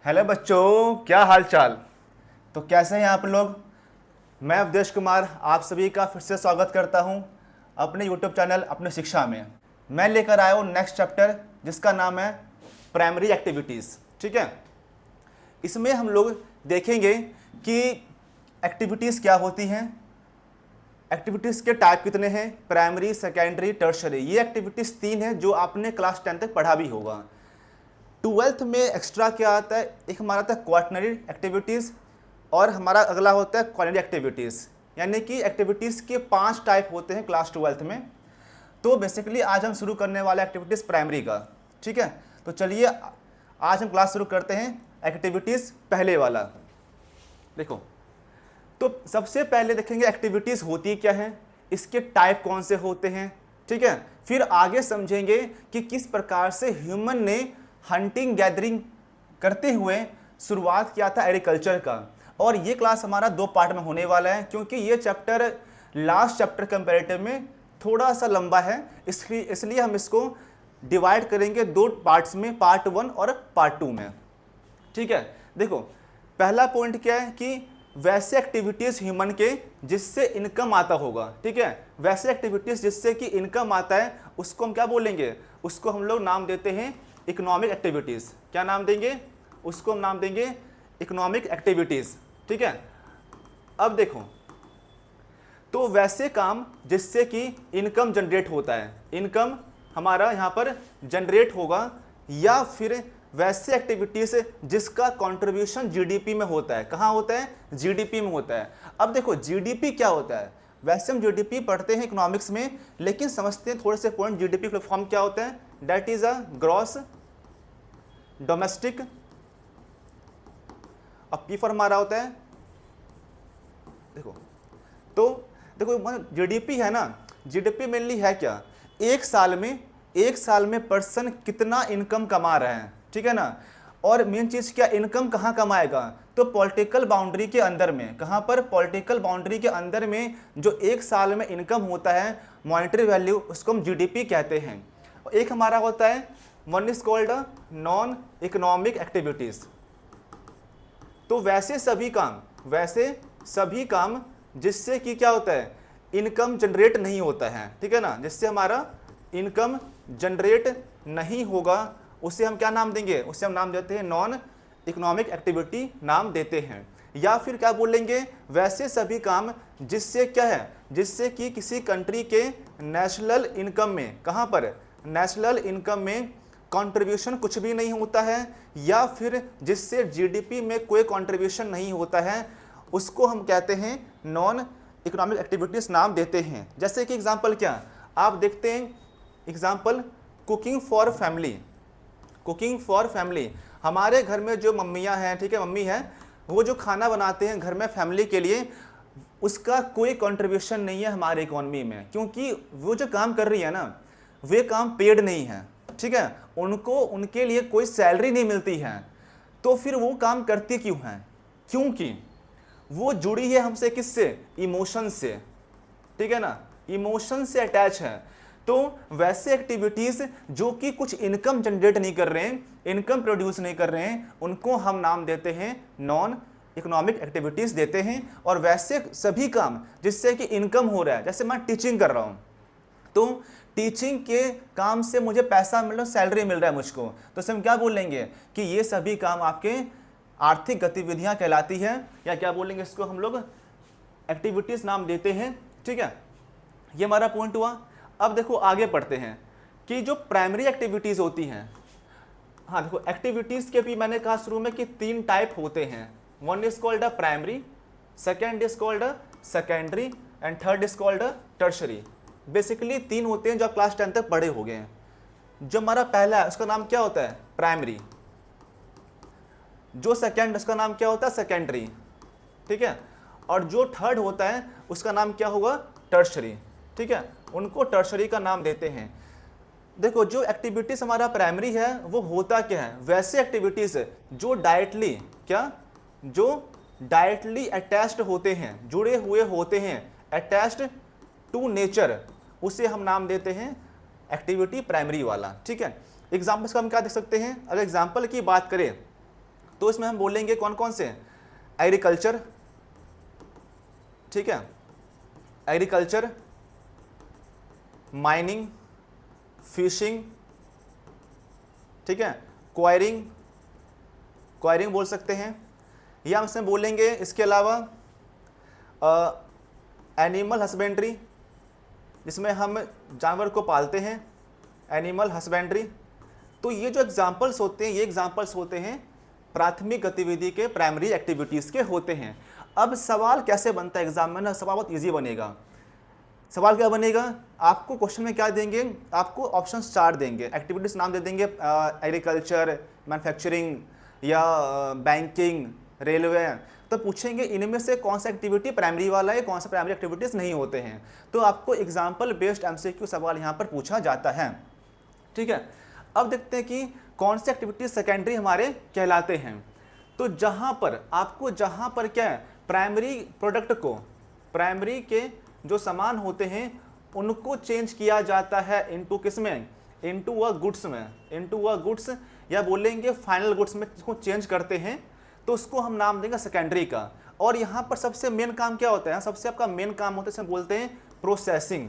Hello बच्चों, क्या हाल चाल। तो कैसे हैं आप लोग। मैं अवधेश कुमार आप सभी का फिर से स्वागत करता हूं अपने यूट्यूब चैनल अपनी शिक्षा में। मैं लेकर आया हूं नेक्स्ट चैप्टर जिसका नाम है प्राइमरी एक्टिविटीज़। ठीक है, इसमें हम लोग देखेंगे कि एक्टिविटीज़ क्या होती हैं, एक्टिविटीज़ के टाइप कितने हैं, प्राइमरी, सेकेंडरी, टर्शरी। ये एक्टिविटीज़ तीन है जो आपने क्लास 10 तक पढ़ा भी होगा। 12th में एक्स्ट्रा क्या आता है, एक हमारा आता है क्वाटरनरी एक्टिविटीज़ और हमारा अगला होता है क्वालिटी एक्टिविटीज़। यानी कि एक्टिविटीज़ के 5 टाइप होते हैं क्लास 12th में। तो बेसिकली आज हम शुरू करने वाले एक्टिविटीज़ प्राइमरी का। ठीक है, तो चलिए आज हम क्लास शुरू करते हैं एक्टिविटीज़ पहले वाला। देखो, तो सबसे पहले देखेंगे एक्टिविटीज़ होती क्या है, इसके टाइप कौन से होते हैं। ठीक है, फिर आगे समझेंगे कि किस प्रकार से ह्यूमन ने हंटिंग गैदरिंग करते हुए शुरुआत किया था एग्रीकल्चर का। और ये क्लास हमारा 2 पार्ट में होने वाला है क्योंकि ये चैप्टर लास्ट चैप्टर कंपैरेटिव में थोड़ा सा लंबा है, इसलिए हम इसको डिवाइड करेंगे 2 पार्ट्स में, पार्ट 1 और पार्ट 2 में। ठीक है, देखो पहला पॉइंट क्या है कि वैसे एक्टिविटीज़ ह्यूमन के जिससे इनकम आता होगा। ठीक है, वैसे एक्टिविटीज़ जिससे कि इनकम आता है उसको हम क्या बोलेंगे, उसको हम लोग नाम देते हैं इकोनॉमिक एक्टिविटीज़। क्या नाम देंगे, उसको हम नाम देंगे इकोनॉमिक एक्टिविटीज़। ठीक है, अब देखो, तो वैसे काम जिससे कि इनकम जनरेट होता है, इनकम हमारा यहाँ पर जनरेट होगा, या फिर वैसे एक्टिविटीज़ जिसका कंट्रीब्यूशन जीडीपी में होता है। कहाँ होता है, जीडीपी में होता है। अब देखो जीडीपी क्या होता है, वैसे हम जीडीपी पढ़ते हैं इकोनॉमिक्स में, लेकिन समझते हैं थोड़े से पॉइंट। जीडीपी फुल फॉर्म क्या होता है, that is a gross domestic, अब पी फॉर हमारा होता है, देखो तो देखो जीडीपी है ना, जीडीपी मेनली है क्या, एक साल में पर्सन कितना इनकम कमा रहे हैं। ठीक है ना, और मेन चीज क्या, इनकम कहाँ कमाएगा, तो पॉलिटिकल बाउंड्री के अंदर में। कहाँ पर, पॉलिटिकल बाउंड्री के अंदर में जो एक साल में इनकम होता है मॉनेटरी वैल्यू, उसको हम जीडीपी कहते हैं। एक हमारा होता है one is called non economic activities. तो वैसे सभी काम जिससे कि क्या होता है, इनकम जनरेट नहीं होता है। ठीक है ना, जिससे हमारा इनकम जनरेट नहीं होगा उसे हम क्या नाम देंगे, उसे हम नाम देते हैं नॉन इकोनॉमिक एक्टिविटी नाम देते हैं। या फिर क्या बोलेंगे, वैसे सभी काम जिससे क्या है, जिससे कि किसी कंट्री के नेशनल इनकम में, कहाँ पर, नेशनल इनकम में कंट्रीब्यूशन कुछ भी नहीं होता है, या फिर जिससे जीडीपी में कोई कंट्रीब्यूशन नहीं होता है, उसको हम कहते हैं नॉन इकोनॉमिक एक्टिविटीज नाम देते हैं। जैसे कि एग्जांपल क्या, आप देखते हैं example cooking for family. Cooking for family, हमारे घर में जो मम्मियाँ हैं, ठीक है, मम्मी है, वो जो खाना बनाते हैं घर में फैमिली के लिए, उसका कोई कंट्रीब्यूशन नहीं है हमारे इकोनॉमी में, क्योंकि वो जो काम कर रही है ना, वे काम पेड नहीं है। ठीक है, उनको उनके लिए कोई सैलरी नहीं मिलती है, तो फिर वो काम करती क्यों हैं, क्योंकि वो जुड़ी है हमसे, किससे, इमोशन से। ठीक है ना, इमोशन से अटैच है। तो वैसे एक्टिविटीज जो कि कुछ इनकम जनरेट नहीं कर रहे हैं, इनकम प्रोड्यूस नहीं कर रहे हैं, उनको हम नाम देते हैं नॉन इकोनॉमिक एक्टिविटीज देते हैं। और वैसे सभी काम जिससे कि इनकम हो रहा है, जैसे मैं टीचिंग कर रहा हूं, तो टीचिंग के काम से मुझे पैसा मिल रहा है, सैलरी मिल रहा है मुझको, तो इसे हम क्या बोलेंगे कि ये सभी काम आपके आर्थिक गतिविधियां कहलाती है, या क्या बोलेंगे, इसको हम लोग एक्टिविटीज नाम देते हैं। ठीक है, ये हमारा पॉइंट हुआ। अब देखो आगे पढ़ते हैं कि जो प्राइमरी एक्टिविटीज होती हैं, हाँ देखो एक्टिविटीज के भी मैंने कहा शुरू में कि 3 टाइप होते हैं। One is called a primary, second is called a secondary, and third is called a tertiary. Basically 3 होते हैं जो क्लास 10 तक पढ़े हो गए हैं। जो हमारा पहला है उसका नाम क्या होता है, प्राइमरी। जो सेकेंड उसका नाम क्या होता है, सेकेंडरी। ठीक है, और जो थर्ड होता है उसका नाम क्या होगा, टर्शरी। ठीक है, उनको टर्शरी का नाम देते हैं। देखो जो एक्टिविटीज हमारा प्राइमरी है वो होता क्या है, वैसे एक्टिविटीज जो डायरेक्टली क्या, जो डायरेक्टली अटैच्ड होते हैं, जुड़े हुए होते हैं, अटैच्ड टू नेचर, उसे हम नाम देते हैं एक्टिविटी प्राइमरी वाला। ठीक है, एग्जाम्पल्स का हम क्या देख सकते हैं, अगर एग्जाम्पल की बात करें तो इसमें हम बोलेंगे कौन कौन से, एग्रीकल्चर, ठीक है, एग्रीकल्चर, माइनिंग, फिशिंग, ठीक है, क्वायरिंग, क्वायरिंग बोल सकते हैं, या हम इसमें बोलेंगे इसके अलावा एनिमल हस्बेंड्री, जिसमें हम जानवर को पालते हैं, एनिमल हस्बेंड्री। तो ये जो एग्जाम्पल्स होते हैं, ये एग्जाम्पल्स होते हैं प्राथमिक गतिविधि के, प्राइमरी एक्टिविटीज़ के होते हैं। अब सवाल कैसे बनता है एग्जाम में ना, सवाल बहुत ईजी बनेगा। सवाल क्या बनेगा, आपको क्वेश्चन में क्या देंगे, आपको ऑप्शन 4 देंगे, एक्टिविटीज नाम दे देंगे, एग्रीकल्चर, मैन्युफैक्चरिंग या बैंकिंग, रेलवे। तो पूछेंगे इनमें से कौन सा एक्टिविटी प्राइमरी वाला है, कौन सा प्राइमरी एक्टिविटीज नहीं होते हैं। तो आपको एग्जाम्पल बेस्ड एमसीक्यू सवाल यहाँ पर पूछा जाता है, ठीक है। अब देखते हैं कि कौन से एक्टिविटीज सेकेंडरी हमारे कहलाते हैं। तो जहाँ पर आपको, जहाँ पर क्या है, प्राइमरी प्रोडक्ट को, प्राइमरी के जो सामान होते हैं उनको चेंज किया जाता है इनटू किस में, इनटू अ गुड्स में, इनटू अ गुड्स, या बोलेंगे फाइनल गुड्स में जिसको चेंज करते हैं, तो उसको हम नाम देंगे सेकेंडरी का। और यहाँ पर सबसे मेन काम क्या होता है, सबसे आपका मेन काम होता है, इसमें बोलते हैं प्रोसेसिंग।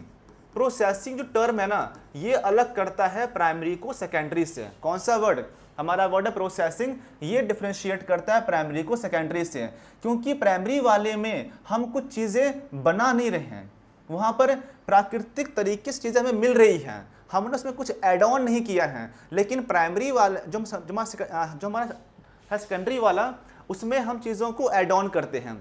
प्रोसेसिंग जो टर्म है ना, ये अलग करता है प्राइमरी को सेकेंडरी से। कौन सा वर्ड, हमारा वर्ड है प्रोसेसिंग, ये डिफरेंशिएट करता है प्राइमरी को सेकेंडरी से। क्योंकि प्राइमरी वाले में हम कुछ चीज़ें बना नहीं रहे हैं, वहाँ पर प्राकृतिक तरीके से चीज़ें हमें मिल रही हैं, हमने उसमें कुछ एड ऑन नहीं किया है। लेकिन प्राइमरी वाला जो हमारा सेकेंडरी वाला, उसमें हम चीज़ों को एड ऑन करते हैं।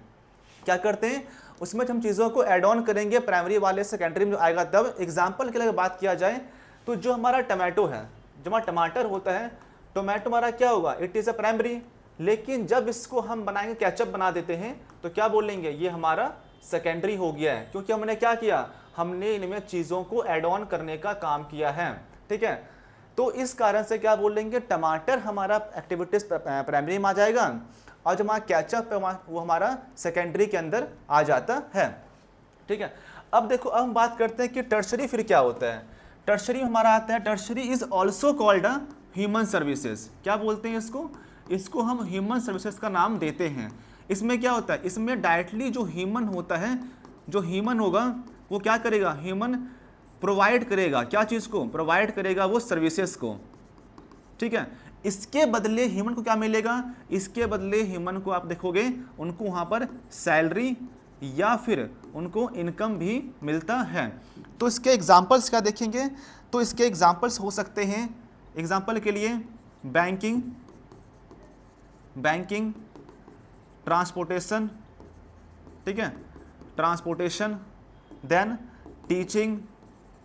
क्या करते हैं, उसमें हम चीज़ों को एड ऑन करेंगे, प्राइमरी वाले सेकेंडरी में जो आएगा तब। एग्जाम्पल के लिए बात किया जाए तो जो हमारा टमाटो है, जो हमारा टमाटर होता है, टोमेटो हमारा क्या होगा, इट इज़ अ प्राइमरी। लेकिन जब इसको हम बनाएंगे, केचप बना देते हैं, तो क्या बोलेंगे, ये हमारा सेकेंडरी हो गया है। क्योंकि हमने क्या किया, हमने इनमें चीज़ों को एड ऑन करने का काम किया है, ठीक है। तो इस कारण से क्या बोलेंगे, टमाटर हमारा एक्टिविटीज प्राइमरी में आ जाएगा, और जो हमारा केचप है वो हमारा सेकेंडरी के अंदर आ जाता है, ठीक है। अब देखो, अब हम बात करते हैं कि टर्शरी फिर क्या होता है। टर्शरी हमारा आता है, tertiary is also called a human services. क्या बोलते हैं इसको, इसको हम ह्यूमन सर्विसेज का नाम देते हैं। इसमें क्या होता है, इसमें डायरेक्टली जो ह्यूमन होता है, जो ह्यूमन होगा वो क्या करेगा, ह्यूमन प्रोवाइड करेगा, क्या चीज़ को प्रोवाइड करेगा, वो सर्विसेज को, ठीक है। इसके बदले ह्यूमन को क्या मिलेगा, इसके बदले ह्यूमन को आप देखोगे उनको वहाँ पर सैलरी या फिर उनको इनकम भी मिलता है। तो इसके एग्जाम्पल्स क्या देखेंगे, तो इसके एग्जाम्पल्स हो सकते हैं, एग्जाम्पल के लिए बैंकिंग, बैंकिंग, ट्रांसपोर्टेशन, ठीक है, ट्रांसपोर्टेशन, देन टीचिंग,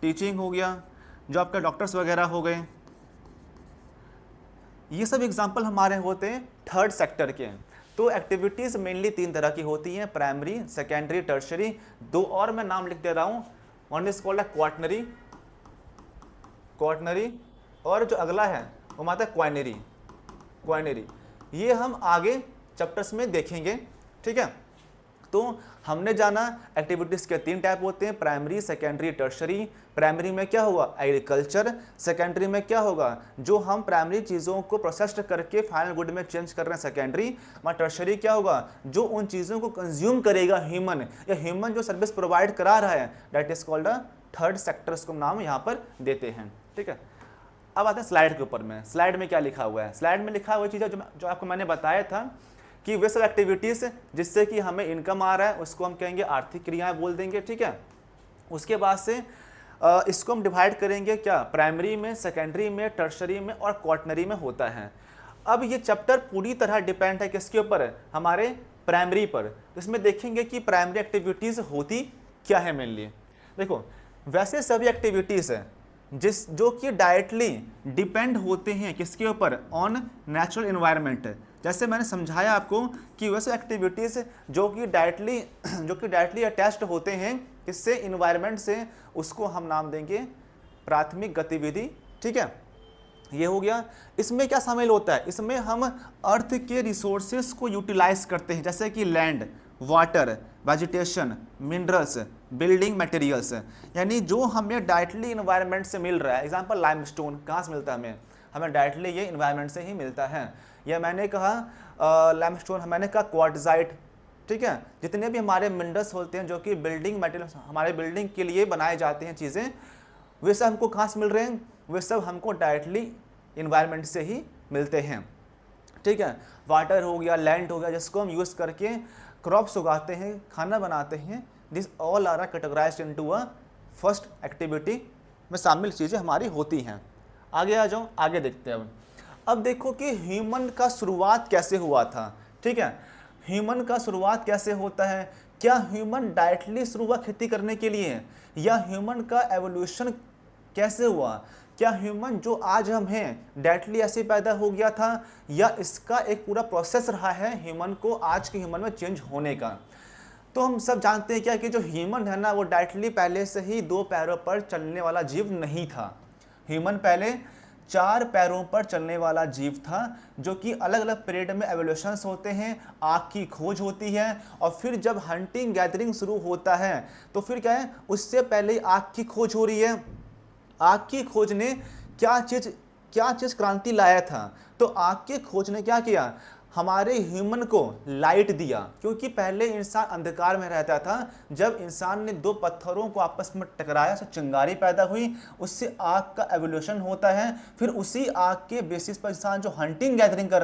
टीचिंग हो गया, जो आपका डॉक्टर्स वगैरह हो गए। ये सब एग्जाम्पल हमारे होते हैं थर्ड सेक्टर के। तो एक्टिविटीज़ मेनली 3 तरह की होती हैं, प्राइमरी, सेकेंडरी, टर्शरी। 2 और मैं नाम लिख दे रहा हूँ, वन इज कॉल्ड है क्वाटनरी, क्वाटनरी, और जो अगला है वो आता है क्वाइनरी, क्वाइनरी। ये हम आगे चैप्टर्स में देखेंगे, ठीक है। तो हमने जाना एक्टिविटीज़ के 3 टाइप होते हैं, प्राइमरी, सेकेंडरी, टर्शरी। प्राइमरी में क्या होगा, एग्रीकल्चर। सेकेंडरी में क्या होगा, जो हम प्राइमरी चीज़ों को प्रोसेस्ड करके फाइनल गुड में चेंज कर रहे हैं, सेकेंडरी। और टर्शरी क्या होगा, जो उन चीज़ों को कंज्यूम करेगा ह्यूमन, या ह्यूमन जो सर्विस प्रोवाइड करा रहा है, that is called a third sector, इसको नाम यहाँ पर देते हैं, ठीक है। अब आते हैं स्लाइड के ऊपर में। स्लाइड में क्या लिखा हुआ है, स्लाइड में लिखा हुआ चीज़ है जो आपको मैंने बताया था कि वे सब एक्टिविटीज़ जिससे कि हमें इनकम आ रहा है उसको हम कहेंगे आर्थिक क्रियाएं बोल देंगे, ठीक है। उसके बाद से इसको हम डिवाइड करेंगे क्या, प्राइमरी में, सेकेंडरी में, टर्शरी में और क्वाटनरी में होता है। अब ये चैप्टर पूरी तरह डिपेंड है किसके ऊपर है, हमारे प्राइमरी पर। इसमें देखेंगे कि प्राइमरी एक्टिविटीज़ होती क्या है मेनली। देखो, वैसे सभी एक्टिविटीज़ है जो कि डायरेक्टली डिपेंड होते हैं किसके ऊपर, ऑन नेचुरल एनवायरनमेंट। जैसे मैंने समझाया आपको कि वैसे एक्टिविटीज़ जो कि डायरेक्टली अटैच्ड होते हैं किससे, इन्वायरमेंट से, उसको हम नाम देंगे प्राथमिक गतिविधि, ठीक है। ये हो गया। इसमें क्या शामिल होता है, इसमें हम अर्थ के रिसोर्सेस को यूटिलाइज करते हैं, जैसे कि land, water, vegetation, minerals, building materials, यानी जो हमें डायरेक्टली इन्वायरमेंट से मिल रहा है। एग्जांपल लाइमस्टोन कहाँ से मिलता है हमें, हमें डायरेक्टली ये इन्वायरमेंट से ही मिलता है। या मैंने कहा लाइमस्टोन, मैंने कहा क्वार्टजाइट, ठीक है, जितने भी हमारे मिनरल्स होते हैं जो कि बिल्डिंग मटेरियल हमारे बिल्डिंग के लिए बनाए जाते हैं चीज़ें, वे सब हमको कहाँ से मिल रहे हैं? वे सब हमको डायरेक्टली इन्वायरमेंट से ही मिलते हैं, ठीक है। वाटर हो गया, लैंड हो गया, जिसको हम यूज़ करके क्रॉप्स उगाते हैं, खाना बनाते हैं, this all are categorised into a first activity में शामिल चीज़ें हमारी होती हैं। आगे आ जाओ, आगे देखते हैं। अब देखो कि ह्यूमन का शुरुआत कैसे हुआ था, ठीक है। ह्यूमन का शुरुआत कैसे होता है? क्या ह्यूमन डायरेक्टली शुरू हुआ खेती करने के लिए, या ह्यूमन का एवोल्यूशन कैसे हुआ? क्या ह्यूमन जो आज हम हैं डायरेक्टली ऐसे पैदा हो गया था, या इसका एक पूरा प्रोसेस रहा है ह्यूमन को आज के ह्यूमन में चेंज होने का? तो हम सब जानते हैं क्या कि जो ह्यूमन है ना, वो डायरेक्टली पहले से ही 2 पैरों पर चलने वाला जीव नहीं था। ह्यूमन पहले 4 पैरों पर चलने वाला जीव था, जो कि अलग अलग पीरियड में एवोल्यूशंस होते हैं, आग की खोज होती है, और फिर जब हंटिंग गैदरिंग शुरू होता है तो फिर क्या है, उससे पहले ही आग की खोज हो रही है। आग की खोज ने क्या चीज़ क्रांति लाया था? तो आग की खोज ने क्या किया? हमारे ह्यूमन को लाइट दिया, क्योंकि पहले इंसान अंधकार में रहता था। जब इंसान ने 2 पत्थरों को आपस में टकराया तो चिंगारी पैदा हुई, उससे आग का एवोल्यूशन होता है। फिर उसी आग के बेसिस पर इंसान जो हंटिंग गैदरिंग कर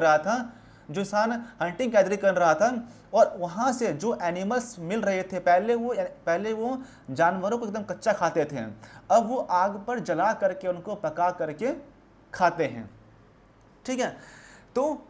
रहा था, और वहाँ से जो एनिमल्स मिल रहे थे, पहले वो जानवरों को एकदम कच्चा खाते थे, अब वो आग पर जला करके उनको पका करके खाते हैं, ठीक है। तो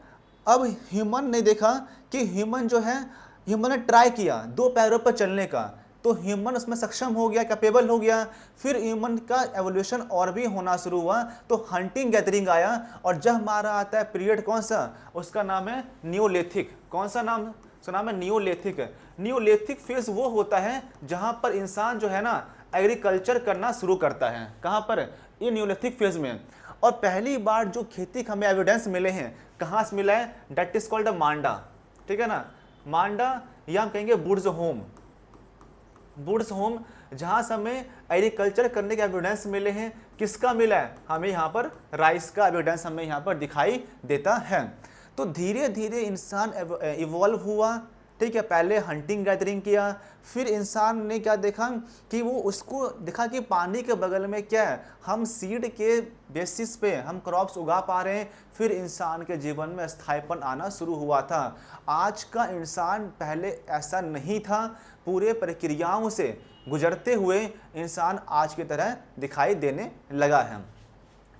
अब ह्यूमन ने देखा कि ह्यूमन ने ट्राई किया 2 पैरों पर चलने का, तो ह्यूमन उसमें सक्षम हो गया, कैपेबल हो गया। फिर ह्यूमन का एवोल्यूशन और भी होना शुरू हुआ, तो हंटिंग गैदरिंग आया, और जब हमारा आता है पीरियड कौन सा, उसका नाम है नियोलिथिक। कौन सा नाम? उसका नाम है नियोलिथिक। नियोलिथिक फेज वो होता है जहां पर इंसान जो है ना एग्रीकल्चर करना शुरू करता है। कहां पर? ये नियोलिथिक फेज में। और पहली बार जो खेती का हमें एविडेंस मिले हैं, कहाँ से मिला है? डेट इज कॉल्ड मांडा, ठीक है ना। मांडा, या हम कहेंगे वुड्स होम, जहाँ से हमें एग्रीकल्चर करने के एविडेंस मिले हैं। किसका मिला है? हमें यहाँ पर राइस का एविडेंस हमें यहाँ पर दिखाई देता है। तो धीरे धीरे इंसान इवॉल्व हुआ, ठीक है। पहले हंटिंग गैदरिंग किया, फिर इंसान ने क्या देखा कि वो उसको देखा कि पानी के बगल में क्या है, हम सीड के बेसिस पे हम क्रॉप्स उगा पा रहे हैं। फिर इंसान के जीवन में स्थायीपन आना शुरू हुआ था। आज का इंसान पहले ऐसा नहीं था, पूरे प्रक्रियाओं से गुजरते हुए इंसान आज की तरह दिखाई देने लगा है।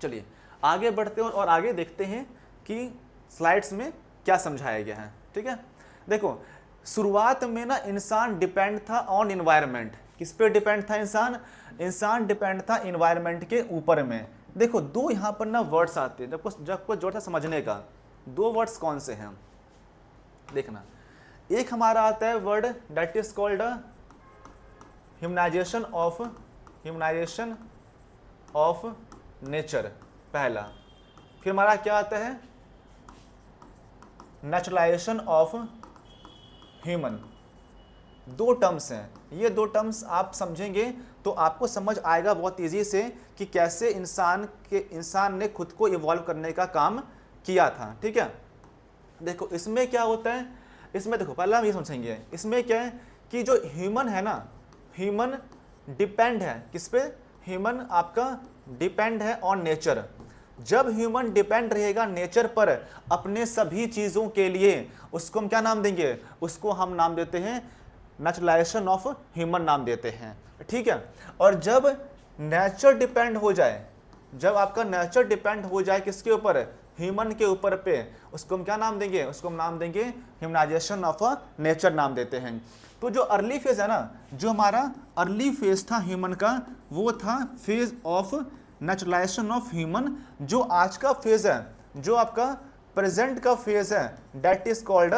चलिए आगे बढ़ते हैं और आगे देखते हैं कि स्लाइड्स में क्या समझाया गया है, ठीक है। देखो, शुरुआत में ना इंसान डिपेंड था ऑन इन्वायरमेंट। किस पे डिपेंड था इंसान डिपेंड था इन्वायरमेंट के ऊपर में। देखो, 2 यहाँ पर ना वर्ड्स आते हैं, जब कोई जोड़ था समझने का। 2 वर्ड्स कौन से हैं देखना। एक हमारा आता है word that is called humanisation of nature, पहला। फिर हमारा क्या आता है? Naturalisation of human. 2 टर्म्स हैं। ये 2 टर्म्स आप समझेंगे तो आपको समझ आएगा बहुत इजी से कि कैसे इंसान ने खुद को इवॉल्व करने का काम किया था, ठीक है। देखो, इसमें क्या होता है, इसमें देखो पहले हम ये समझेंगे। इसमें क्या है कि जो ह्यूमन है ना, ह्यूमन डिपेंड है किस पे? ह्यूमन आपका डिपेंड है ऑन नेचर। जब ह्यूमन डिपेंड रहेगा नेचर पर अपने सभी चीज़ों के लिए, उसको हम क्या नाम देंगे? उसको हम नाम देते हैं नेचुरलाइजेशन ऑफ ह्यूमन नाम देते हैं, ठीक है। और जब नेचर डिपेंड हो जाए, जब आपका नेचर डिपेंड हो जाए किसके ऊपर? ह्यूमन के ऊपर पे, उसको हम क्या नाम देंगे? उसको हम नाम देंगे ह्यूमनाइजेशन ऑफ नेचर नाम देते हैं। तो जो अर्ली फेज है ना, जो हमारा अर्ली फेज था ह्यूमन का, वो था phase of naturalisation of human. जो आज का फेज है, जो आपका प्रेजेंट का फेज है, that is called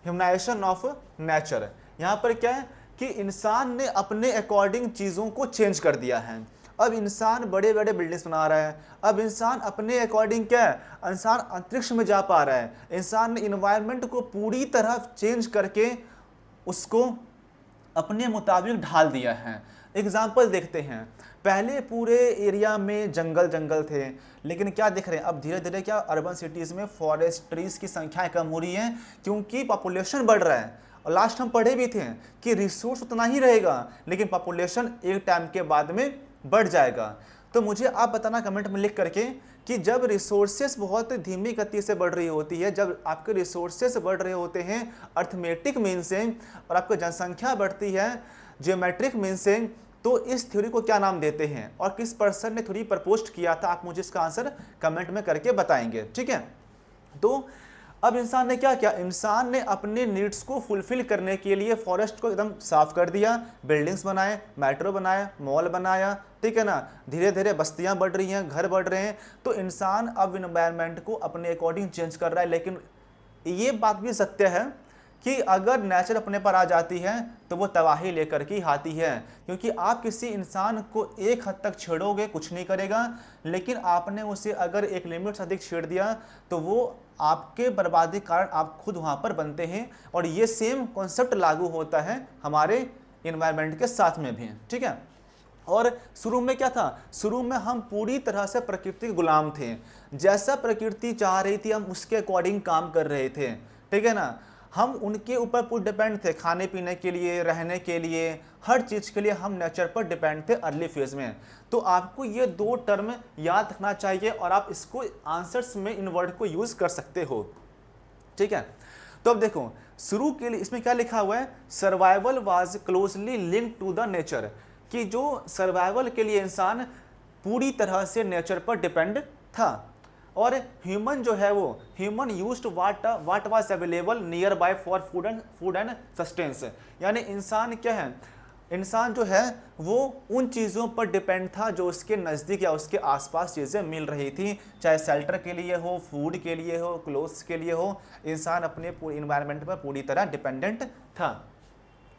humanisation of nature. यहां पर क्या है कि इंसान ने अपने अकॉर्डिंग चीजों को चेंज कर दिया है। अब इंसान बड़े बड़े बिल्डिंग्स बना रहा है, अब इंसान अपने अकॉर्डिंग क्या है, इंसान अंतरिक्ष में जा पा रहा है। इंसान ने इन्वायरमेंट को पूरी तरह चेंज करके उसको अपने मुताबिक ढाल दिया है। एग्जाम्पल देखते हैं। पहले पूरे एरिया में जंगल जंगल थे, लेकिन क्या देख रहे हैं अब धीरे धीरे क्या अर्बन सिटीज़ में फॉरेस्ट ट्रीज की संख्याएं कम हो रही हैं, क्योंकि पॉपुलेशन बढ़ रहा है। और लास्ट हम पढ़े भी थे कि रिसोर्स उतना ही रहेगा, लेकिन पॉपुलेशन एक टाइम के बाद में बढ़ जाएगा। तो मुझे आप बताना कमेंट में लिख करके कि जब रिसोर्सेस बहुत धीमी गति से बढ़ रही होती है, जब आपके रिसोर्सेस बढ़ रहे होते हैं अर्थमेटिक मीन से, और आपकी जनसंख्या बढ़ती है जियोमेट्रिक मीन से, तो इस थ्योरी को क्या नाम देते हैं और किस पर्सन ने थ्योरी प्रपोज किया था, आप मुझे इसका आंसर कमेंट में करके बताएंगे। ठीक है, तो अब इंसान ने क्या किया, इंसान ने अपने नीड्स को फुलफिल करने के लिए फॉरेस्ट को एकदम साफ कर दिया, बिल्डिंग्स बनाए, मेट्रो बनाया, मॉल बनाया, ठीक है ना, धीरे धीरे बस्तियां बढ़ रही हैं, घर बढ़ रहे हैं। तो इंसान अब इन्वायरमेंट को अपने अकॉर्डिंग चेंज कर रहा है। लेकिन ये बात भी सत्य है कि अगर नेचर अपने पर आ जाती है तो वो तबाही लेकर के आती है, क्योंकि आप किसी इंसान को एक हद तक छेड़ोगे कुछ नहीं करेगा, लेकिन आपने उसे अगर एक लिमिट से अधिक छेड़ दिया तो वो आपके बर्बादी कारण आप खुद वहाँ पर बनते हैं। और ये सेम कॉन्सेप्ट लागू होता है हमारे इन्वायरमेंट के साथ में भी। ठीक है, और शुरू में क्या था, शुरू में हम पूरी तरह से प्रकृति के गुलाम थे, जैसा प्रकृति चाह रही थी हम उसके अकॉर्डिंग काम कर रहे थे। ठीक है ना, हम उनके ऊपर पूरे डिपेंड थे, खाने पीने के लिए, रहने के लिए, हर चीज़ के लिए हम नेचर पर डिपेंड थे अर्ली फेज में। तो आपको ये दो टर्म याद रखना चाहिए और आप इसको आंसर्स में इन वर्ड को यूज़ कर सकते हो। ठीक है, तो अब देखो शुरू के लिए इसमें क्या लिखा हुआ है, survival was closely linked to the nature, कि जो सर्वाइवल के लिए इंसान पूरी तरह से नेचर पर डिपेंड था। और ह्यूमन जो है वो human used what was available near by for food and sustains, यानी इंसान क्या है, इंसान जो है वो उन चीज़ों पर डिपेंड था जो उसके नज़दीक या उसके आसपास चीज़ें मिल रही थी, चाहे शेल्टर के लिए हो, फूड के लिए हो, क्लोथ्स के लिए हो, इंसान अपने इन्वायरमेंट पर पूरी तरह डिपेंडेंट था।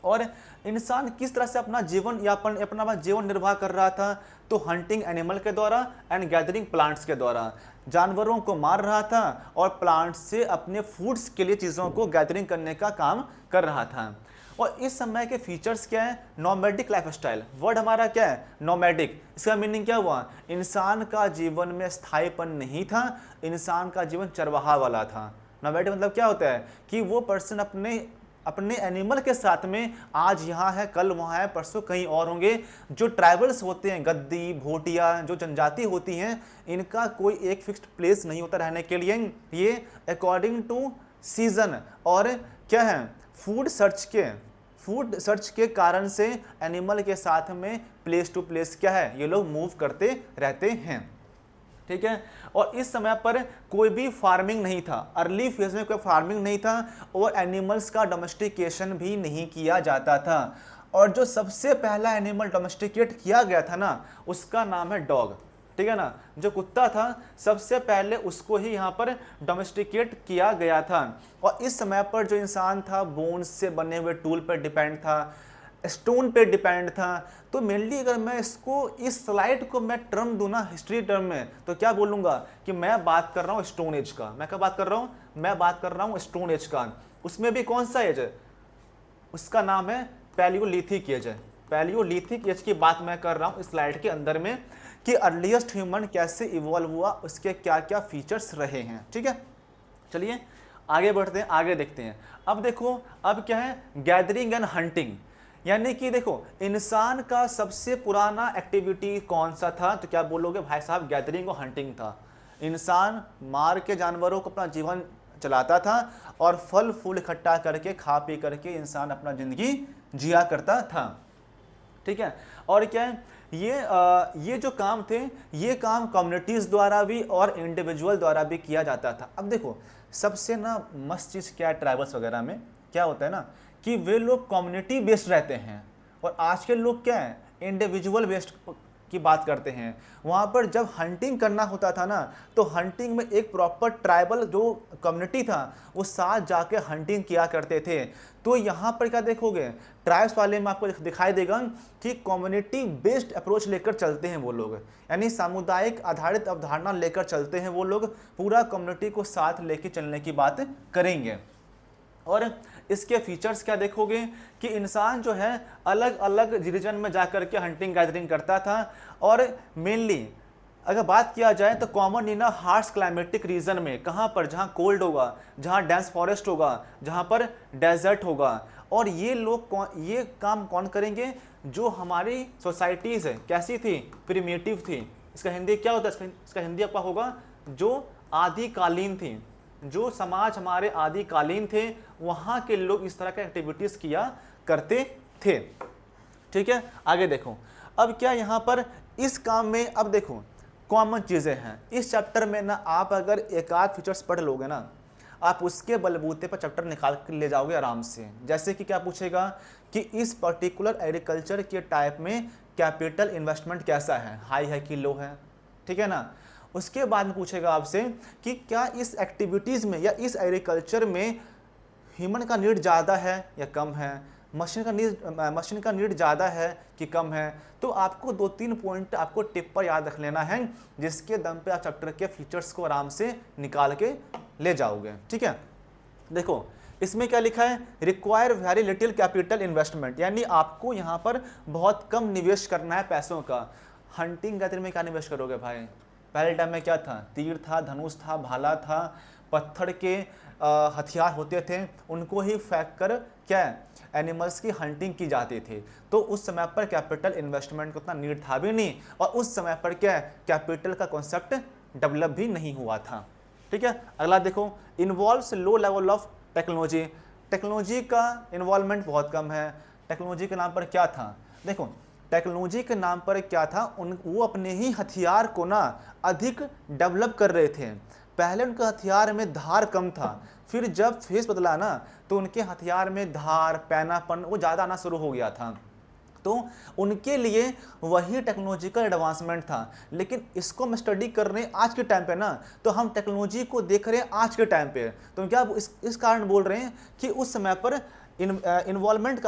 और इंसान किस तरह से अपना जीवन यापन अपना जीवन निर्वाह कर रहा था, तो हंटिंग एनिमल के द्वारा एंड गैदरिंग प्लांट्स के द्वारा, जानवरों को मार रहा था और प्लांट्स से अपने फूड्स के लिए चीज़ों को गैदरिंग करने का काम कर रहा था। और इस समय के फीचर्स क्या है, नोमैडिक लाइफस्टाइल, वर्ड हमारा क्या है नोमैडिक, इसका मीनिंग क्या हुआ, इंसान का जीवन में स्थायीपन नहीं था, इंसान का जीवन चरवाहा वाला था। नोमैडिक मतलब क्या होता है कि वो पर्सन अपने एनिमल के साथ में आज यहाँ है, कल वहाँ है, परसों कहीं और होंगे। जो ट्राइबल्स होते हैं, गद्दी, भोटिया, जो जनजाति होती हैं, इनका कोई एक फिक्स्ड प्लेस नहीं होता रहने के लिए, ये अकॉर्डिंग टू सीजन और क्या है फूड सर्च के कारण से एनिमल के साथ में प्लेस टू प्लेस क्या है ये लोग मूव करते रहते हैं। ठीक है, और इस समय पर कोई भी फार्मिंग नहीं था, अर्ली फेज में कोई फार्मिंग नहीं था और एनिमल्स का डोमेस्टिकेशन भी नहीं किया जाता था। और जो सबसे पहला एनिमल डोमेस्टिकेट किया गया था ना, उसका नाम है डॉग। ठीक है ना, जो कुत्ता था सबसे पहले उसको ही यहाँ पर डोमेस्टिकेट किया गया था। और इस समय पर जो इंसान था बोन्स से बने हुए टूल पर डिपेंड था, स्टोन पे डिपेंड था। तो मेनली अगर मैं इसको इस स्लाइड को मैं टर्म दूँ ना हिस्ट्री टर्म में, तो क्या बोलूँगा कि मैं बात कर रहा हूँ स्टोन एज का। मैं क्या बात कर रहा हूँ, मैं बात कर रहा हूँ स्टोन एज का। उसमें भी कौन सा एज है, उसका नाम है पैलियोलिथिक एज है। पैलियोलिथिक एज की बात मैं कर रहा हूँ इस स्लाइड के अंदर में, कि अर्लीस्ट ह्यूमन कैसे इवॉल्व हुआ, उसके क्या क्या फीचर्स रहे हैं। ठीक है, चलिए आगे बढ़ते हैं, आगे देखते हैं। अब देखो अब क्या है, गैदरिंग एंड हंटिंग, यानी कि देखो इंसान का सबसे पुराना एक्टिविटी कौन सा था, तो क्या बोलोगे भाई साहब गैदरिंग और हंटिंग था। इंसान मार के जानवरों को अपना जीवन चलाता था और फल फूल इकट्ठा करके खा पी करके इंसान अपना जिंदगी जिया करता था। ठीक है, और क्या है ये जो काम थे, ये काम कम्युनिटीज़ द्वारा भी और इंडिविजुअल द्वारा भी किया जाता था। अब देखो सबसे ना मस्त चीज़ क्या है, ट्राइबल्स वगैरह में क्या होता है ना कि वे लोग कम्युनिटी बेस्ड रहते हैं, और आज के लोग क्या है इंडिविजुअल बेस्ड की बात करते हैं। वहाँ पर जब हंटिंग करना होता था ना, तो हंटिंग में एक प्रॉपर ट्राइबल जो कम्युनिटी था वो साथ जाके हंटिंग किया करते थे। तो यहाँ पर क्या देखोगे, ट्राइब्स वाले में आपको दिखाई देगा कि कम्युनिटी बेस्ड अप्रोच लेकर चलते हैं वो लोग, यानी सामुदायिक आधारित अवधारणा लेकर चलते हैं वो लोग, पूरा कम्युनिटी को साथ लेके चलने की बात करेंगे। और इसके फीचर्स क्या देखोगे कि इंसान जो है अलग अलग रीजन में जाकर के हंटिंग गैदरिंग करता था, और मेनली अगर बात किया जाए तो common in harsh climatic reason में, कहाँ पर, जहाँ कोल्ड होगा, जहाँ डेंस फॉरेस्ट होगा, जहाँ पर डेजर्ट होगा। और ये लोग ये काम कौन करेंगे, जो हमारी सोसाइटीज है कैसी थी, प्रिमिटिव थी। इसका हिंदी क्या होता है, इसका हिंदी आपका होगा जो आदिकालीन थी, जो समाज हमारे आदिकालीन थे, वहाँ के लोग इस तरह के एक्टिविटीज किया करते थे। ठीक है, आगे देखो। अब क्या यहाँ पर इस काम में, अब देखो कॉमन चीज़ें हैं इस चैप्टर में ना, आप अगर एक आध फीचर्स पढ़ लोगे ना, आप उसके बलबूते पर चैप्टर निकाल कर ले जाओगे आराम से। जैसे कि क्या पूछेगा कि इस पर्टिकुलर एग्रीकल्चर के टाइप में कैपिटल इन्वेस्टमेंट कैसा है, हाई है कि लो है, ठीक है ना। उसके बाद में पूछेगा आपसे कि क्या इस एक्टिविटीज़ में या इस एग्रीकल्चर में ह्यूमन का नीड ज़्यादा है या कम है, मशीन का नीड ज़्यादा है कि कम है। तो आपको 2-3 पॉइंट आपको टिप पर याद रख लेना है, जिसके दम पे आप चैप्टर के फीचर्स को आराम से निकाल के ले जाओगे। ठीक है, देखो इसमें क्या लिखा है, require very little capital investment, यानी आपको यहाँ पर बहुत कम निवेश करना है पैसों का। हंटिंग गैदरिंग में क्या निवेश करोगे भाई, पहले टाइम में क्या था, तीर था, धनुष था, भाला था, पत्थर के हथियार होते थे, उनको ही फेंक कर क्या एनिमल्स की हंटिंग की जाती थी। तो उस समय पर कैपिटल इन्वेस्टमेंट का उतना नीड था भी नहीं, और उस समय पर क्या कैपिटल का कॉन्सेप्ट डेवलप भी नहीं हुआ था। ठीक है, अगला देखो, involves low level of technology, technology का इन्वॉल्वमेंट बहुत कम है। टेक्नोलॉजी के नाम पर क्या था, देखो टेक्नोलॉजी के नाम पर क्या था, वो अपने ही हथियार को ना अधिक डेवलप कर रहे थे। पहले उनके हथियार में धार कम था, फिर जब फेस बदला ना तो उनके हथियार में धार, पैनापन वो ज़्यादा आना शुरू हो गया था। तो उनके लिए वही टेक्नोलॉजिकल एडवांसमेंट था। लेकिन इसको हम स्टडी कर रहे हैं आज के टाइम पे ना, तो हम टेक्नोलॉजी को देख रहे हैं आज के टाइम पे। तो क्या इस कारण बोल रहे हैं कि उस समय पर इन्वॉल्वमेंट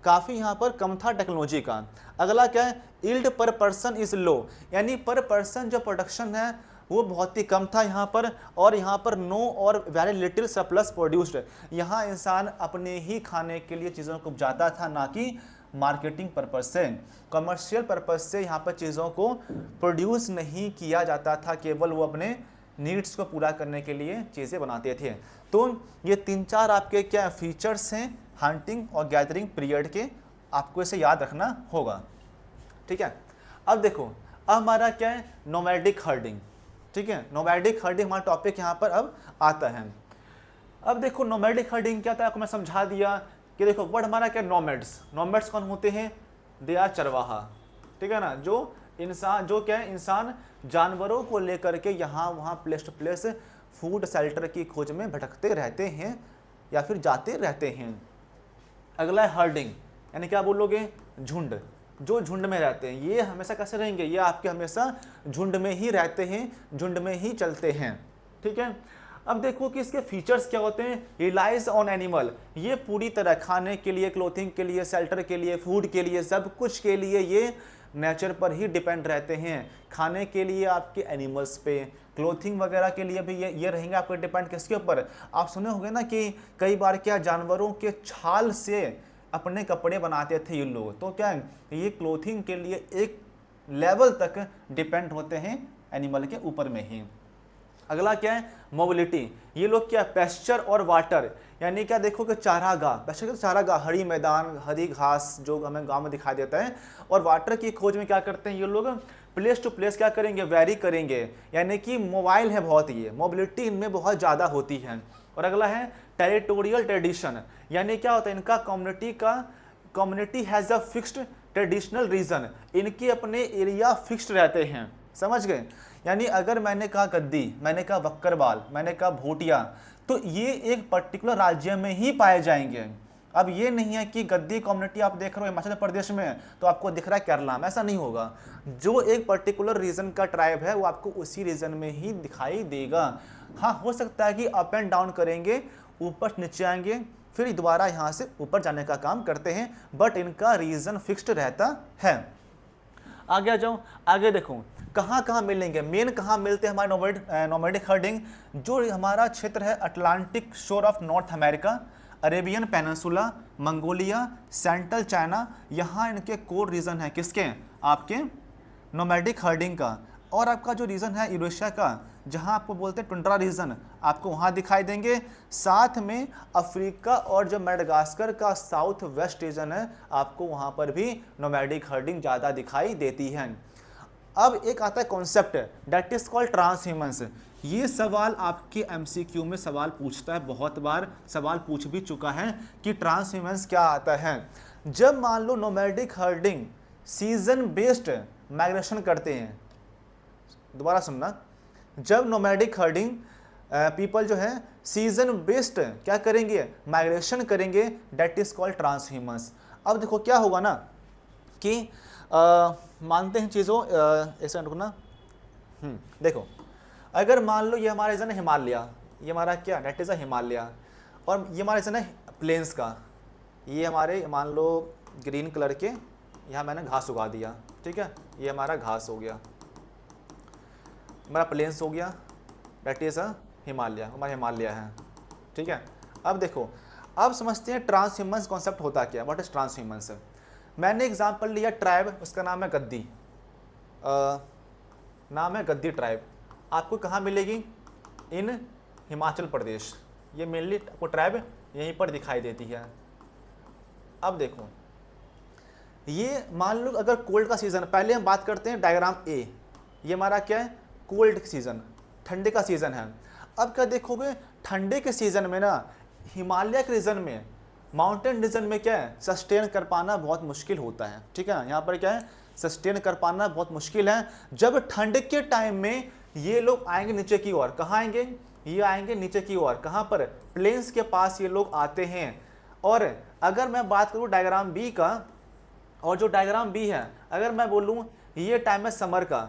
काफ़ी यहाँ पर कम था टेक्नोलॉजी का। अगला क्या है, यील्ड पर पर्सन इज लो, यानी पर पर्सन जो प्रोडक्शन है वो बहुत ही कम था यहाँ पर, और यहाँ पर नो और वेरी लिटिल सरप्लस प्रोड्यूस्ड, यहाँ इंसान अपने ही खाने के लिए चीज़ों को उपजाता था, ना कि मार्केटिंग पर्पज से, कमर्शियल पर्पज से यहाँ पर चीज़ों को प्रोड्यूस नहीं किया जाता था, केवल वो अपने नीड्स को पूरा करने के लिए चीज़ें बनाते थे। तो ये 3-4 आपके क्या फीचर्स हैं हंटिंग और गैदरिंग पीरियड के, आपको इसे याद रखना होगा। ठीक है, अब देखो अब हमारा क्या है, नोमैडिक हर्डिंग। ठीक है, नोमैडिक हर्डिंग हमारा टॉपिक यहाँ पर अब आता है। अब देखो नोमैडिक हर्डिंग क्या था, आपको मैं समझा दिया कि देखो वर्ड हमारा क्या, नोमैड्स कौन होते हैं, दे आर चरवाहा। ठीक है ना, जो इंसान जो क्या है, इंसान जानवरों को लेकर के यहाँ वहाँ place to place food shelter की खोज में भटकते रहते हैं या फिर जाते रहते हैं। अगला है हर्डिंग, यानी क्या बोलोगे, झुंड, जो झुंड में रहते हैं। ये हमेशा कैसे रहेंगे, ये आपके हमेशा झुंड में ही रहते हैं, झुंड में ही चलते हैं। ठीक है, अब देखो कि इसके फीचर्स क्या होते हैं, रिलाइज ऑन एनिमल, ये पूरी तरह खाने के लिए, क्लोथिंग के लिए, शेल्टर के लिए, फूड के लिए, सब कुछ के लिए ये नेचर पर ही डिपेंड रहते हैं। खाने के लिए आपके एनिमल्स पे, क्लोथिंग वगैरह के लिए भी ये रहेंगे आपके डिपेंड किसके ऊपर। आप सुने होंगे ना कि कई बार क्या जानवरों के छाल से अपने कपड़े बनाते थे ये लोग। तो क्या ये क्लोथिंग के लिए एक लेवल तक डिपेंड होते हैं एनिमल के ऊपर में ही। अगला क्या है, मोबिलिटी, ये लोग क्या पेस्चर और वाटर, यानी क्या देखो कि चारागाह, पेस्चर चारागाह, हरी मैदान, हरी घास जो हमें गांव में दिखाई देता है, और वाटर की खोज में क्या करते हैं ये लोग, प्लेस टू प्लेस क्या करेंगे, वेरी करेंगे, यानी कि मोबाइल है बहुत, ये मोबिलिटी इनमें बहुत ज़्यादा होती है। और अगला है टेरिटोरियल ट्रेडिशन, यानी क्या होता है, इनका community has a fixed traditional region, इनके अपने एरिया फिक्स्ड रहते हैं, समझ गए। यानी अगर मैंने कहा गद्दी, मैंने कहा बक्करवाल, मैंने कहा भोटिया, तो ये एक पर्टिकुलर राज्य में ही पाए जाएंगे। अब ये नहीं है कि गद्दी कम्युनिटी आप देख रहे हो हिमाचल प्रदेश में तो आपको दिख रहा है केरला में, ऐसा नहीं होगा। जो एक पर्टिकुलर रीजन का ट्राइब है वो आपको उसी रीजन में ही दिखाई देगा। हाँ, हो सकता है कि अप एंड डाउन करेंगे, ऊपर नीचे आएंगे, फिर दोबारा यहाँ से ऊपर जाने का काम करते हैं, बट इनका रीजन फिक्स्ड रहता है। आगे आ जाओ, आगे देखो कहाँ कहाँ मिलेंगे, मेन कहाँ मिलते हैं हमारे नोमैडिक हर्डिंग। जो हमारा क्षेत्र है अटलांटिक शोर of north America, Arabian peninsula, Mongolia, central China, यहाँ इनके कोर रीजन है किसके, आपके नोमैडिक हर्डिंग का। और आपका जो रीजन है यूरेशिया का, जहाँ आपको बोलते हैं टुंड्रा रीजन, आपको वहाँ दिखाई देंगे। साथ में अफ्रीका और जो मेडागास्कर का साउथ वेस्ट रीजन है, आपको वहाँ पर भी नोमैडिक हर्डिंग ज़्यादा दिखाई देती है। अब एक आता है कॉन्सेप्ट दैट इज कॉल्ड ट्रांसह्यूमंस। ये सवाल आपके एमसीक्यू में सवाल पूछता है, बहुत बार सवाल पूछ भी चुका है कि ट्रांसह्यूमंस क्या आता है। जब मान लो nomadic herding season based migration करते हैं, दोबारा सुनना, जब नोमैडिक हर्डिंग पीपल जो है सीजन बेस्ड क्या करेंगे, माइग्रेशन करेंगे, दैट इज कॉल्ड ट्रांसह्यूमंस। अब देखो क्या होगा ना कि मानते हैं चीज़ों ऐसा रुकना, देखो अगर मान लो ये हमारा रीजन है हिमालय, ये हमारा क्या दैट इज़ अ हिमालय, और ये हमारा रीजन है प्लेन्स का, ये हमारे मान लो ग्रीन कलर के यहाँ मैंने घास उगा दिया, ठीक है, ये हमारा घास हो गया, हमारा प्लेन्स हो गया, दैट इज़ अ हिमालय, हमारा हिमालय है, ठीक है। अब देखो, अब समझते हैं ट्रांसह्यूमंस कॉन्सेप्ट होता क्या, व्हाट इज ट्रांसह्यूमंस। मैंने एग्जांपल लिया ट्राइब, उसका नाम है गद्दी, नाम है गद्दी ट्राइब, आपको कहाँ मिलेगी, इन हिमाचल प्रदेश, ये मेनली आपको ट्राइब यहीं पर दिखाई देती है। अब देखो, ये मान लो अगर कोल्ड का सीज़न, पहले हम बात करते हैं डायग्राम ए, ये हमारा क्या है, कोल्ड सीज़न, ठंडे का सीज़न है। अब क्या देखोगे, ठंडे के सीज़न में ना हिमालय के रीजन में, माउंटेन रीजन में क्या है, सस्टेन कर पाना बहुत मुश्किल होता है, ठीक है, यहाँ पर क्या है, सस्टेन कर पाना बहुत मुश्किल है। जब ठंड के टाइम में ये लोग आएंगे नीचे की ओर, कहाँ आएंगे, ये आएंगे नीचे की ओर, कहाँ पर, प्लेन्स के पास ये लोग आते हैं। और अगर मैं बात करूँ डायग्राम बी का, और जो डायग्राम बी है, अगर मैं बोलूँ ये टाइम है समर का,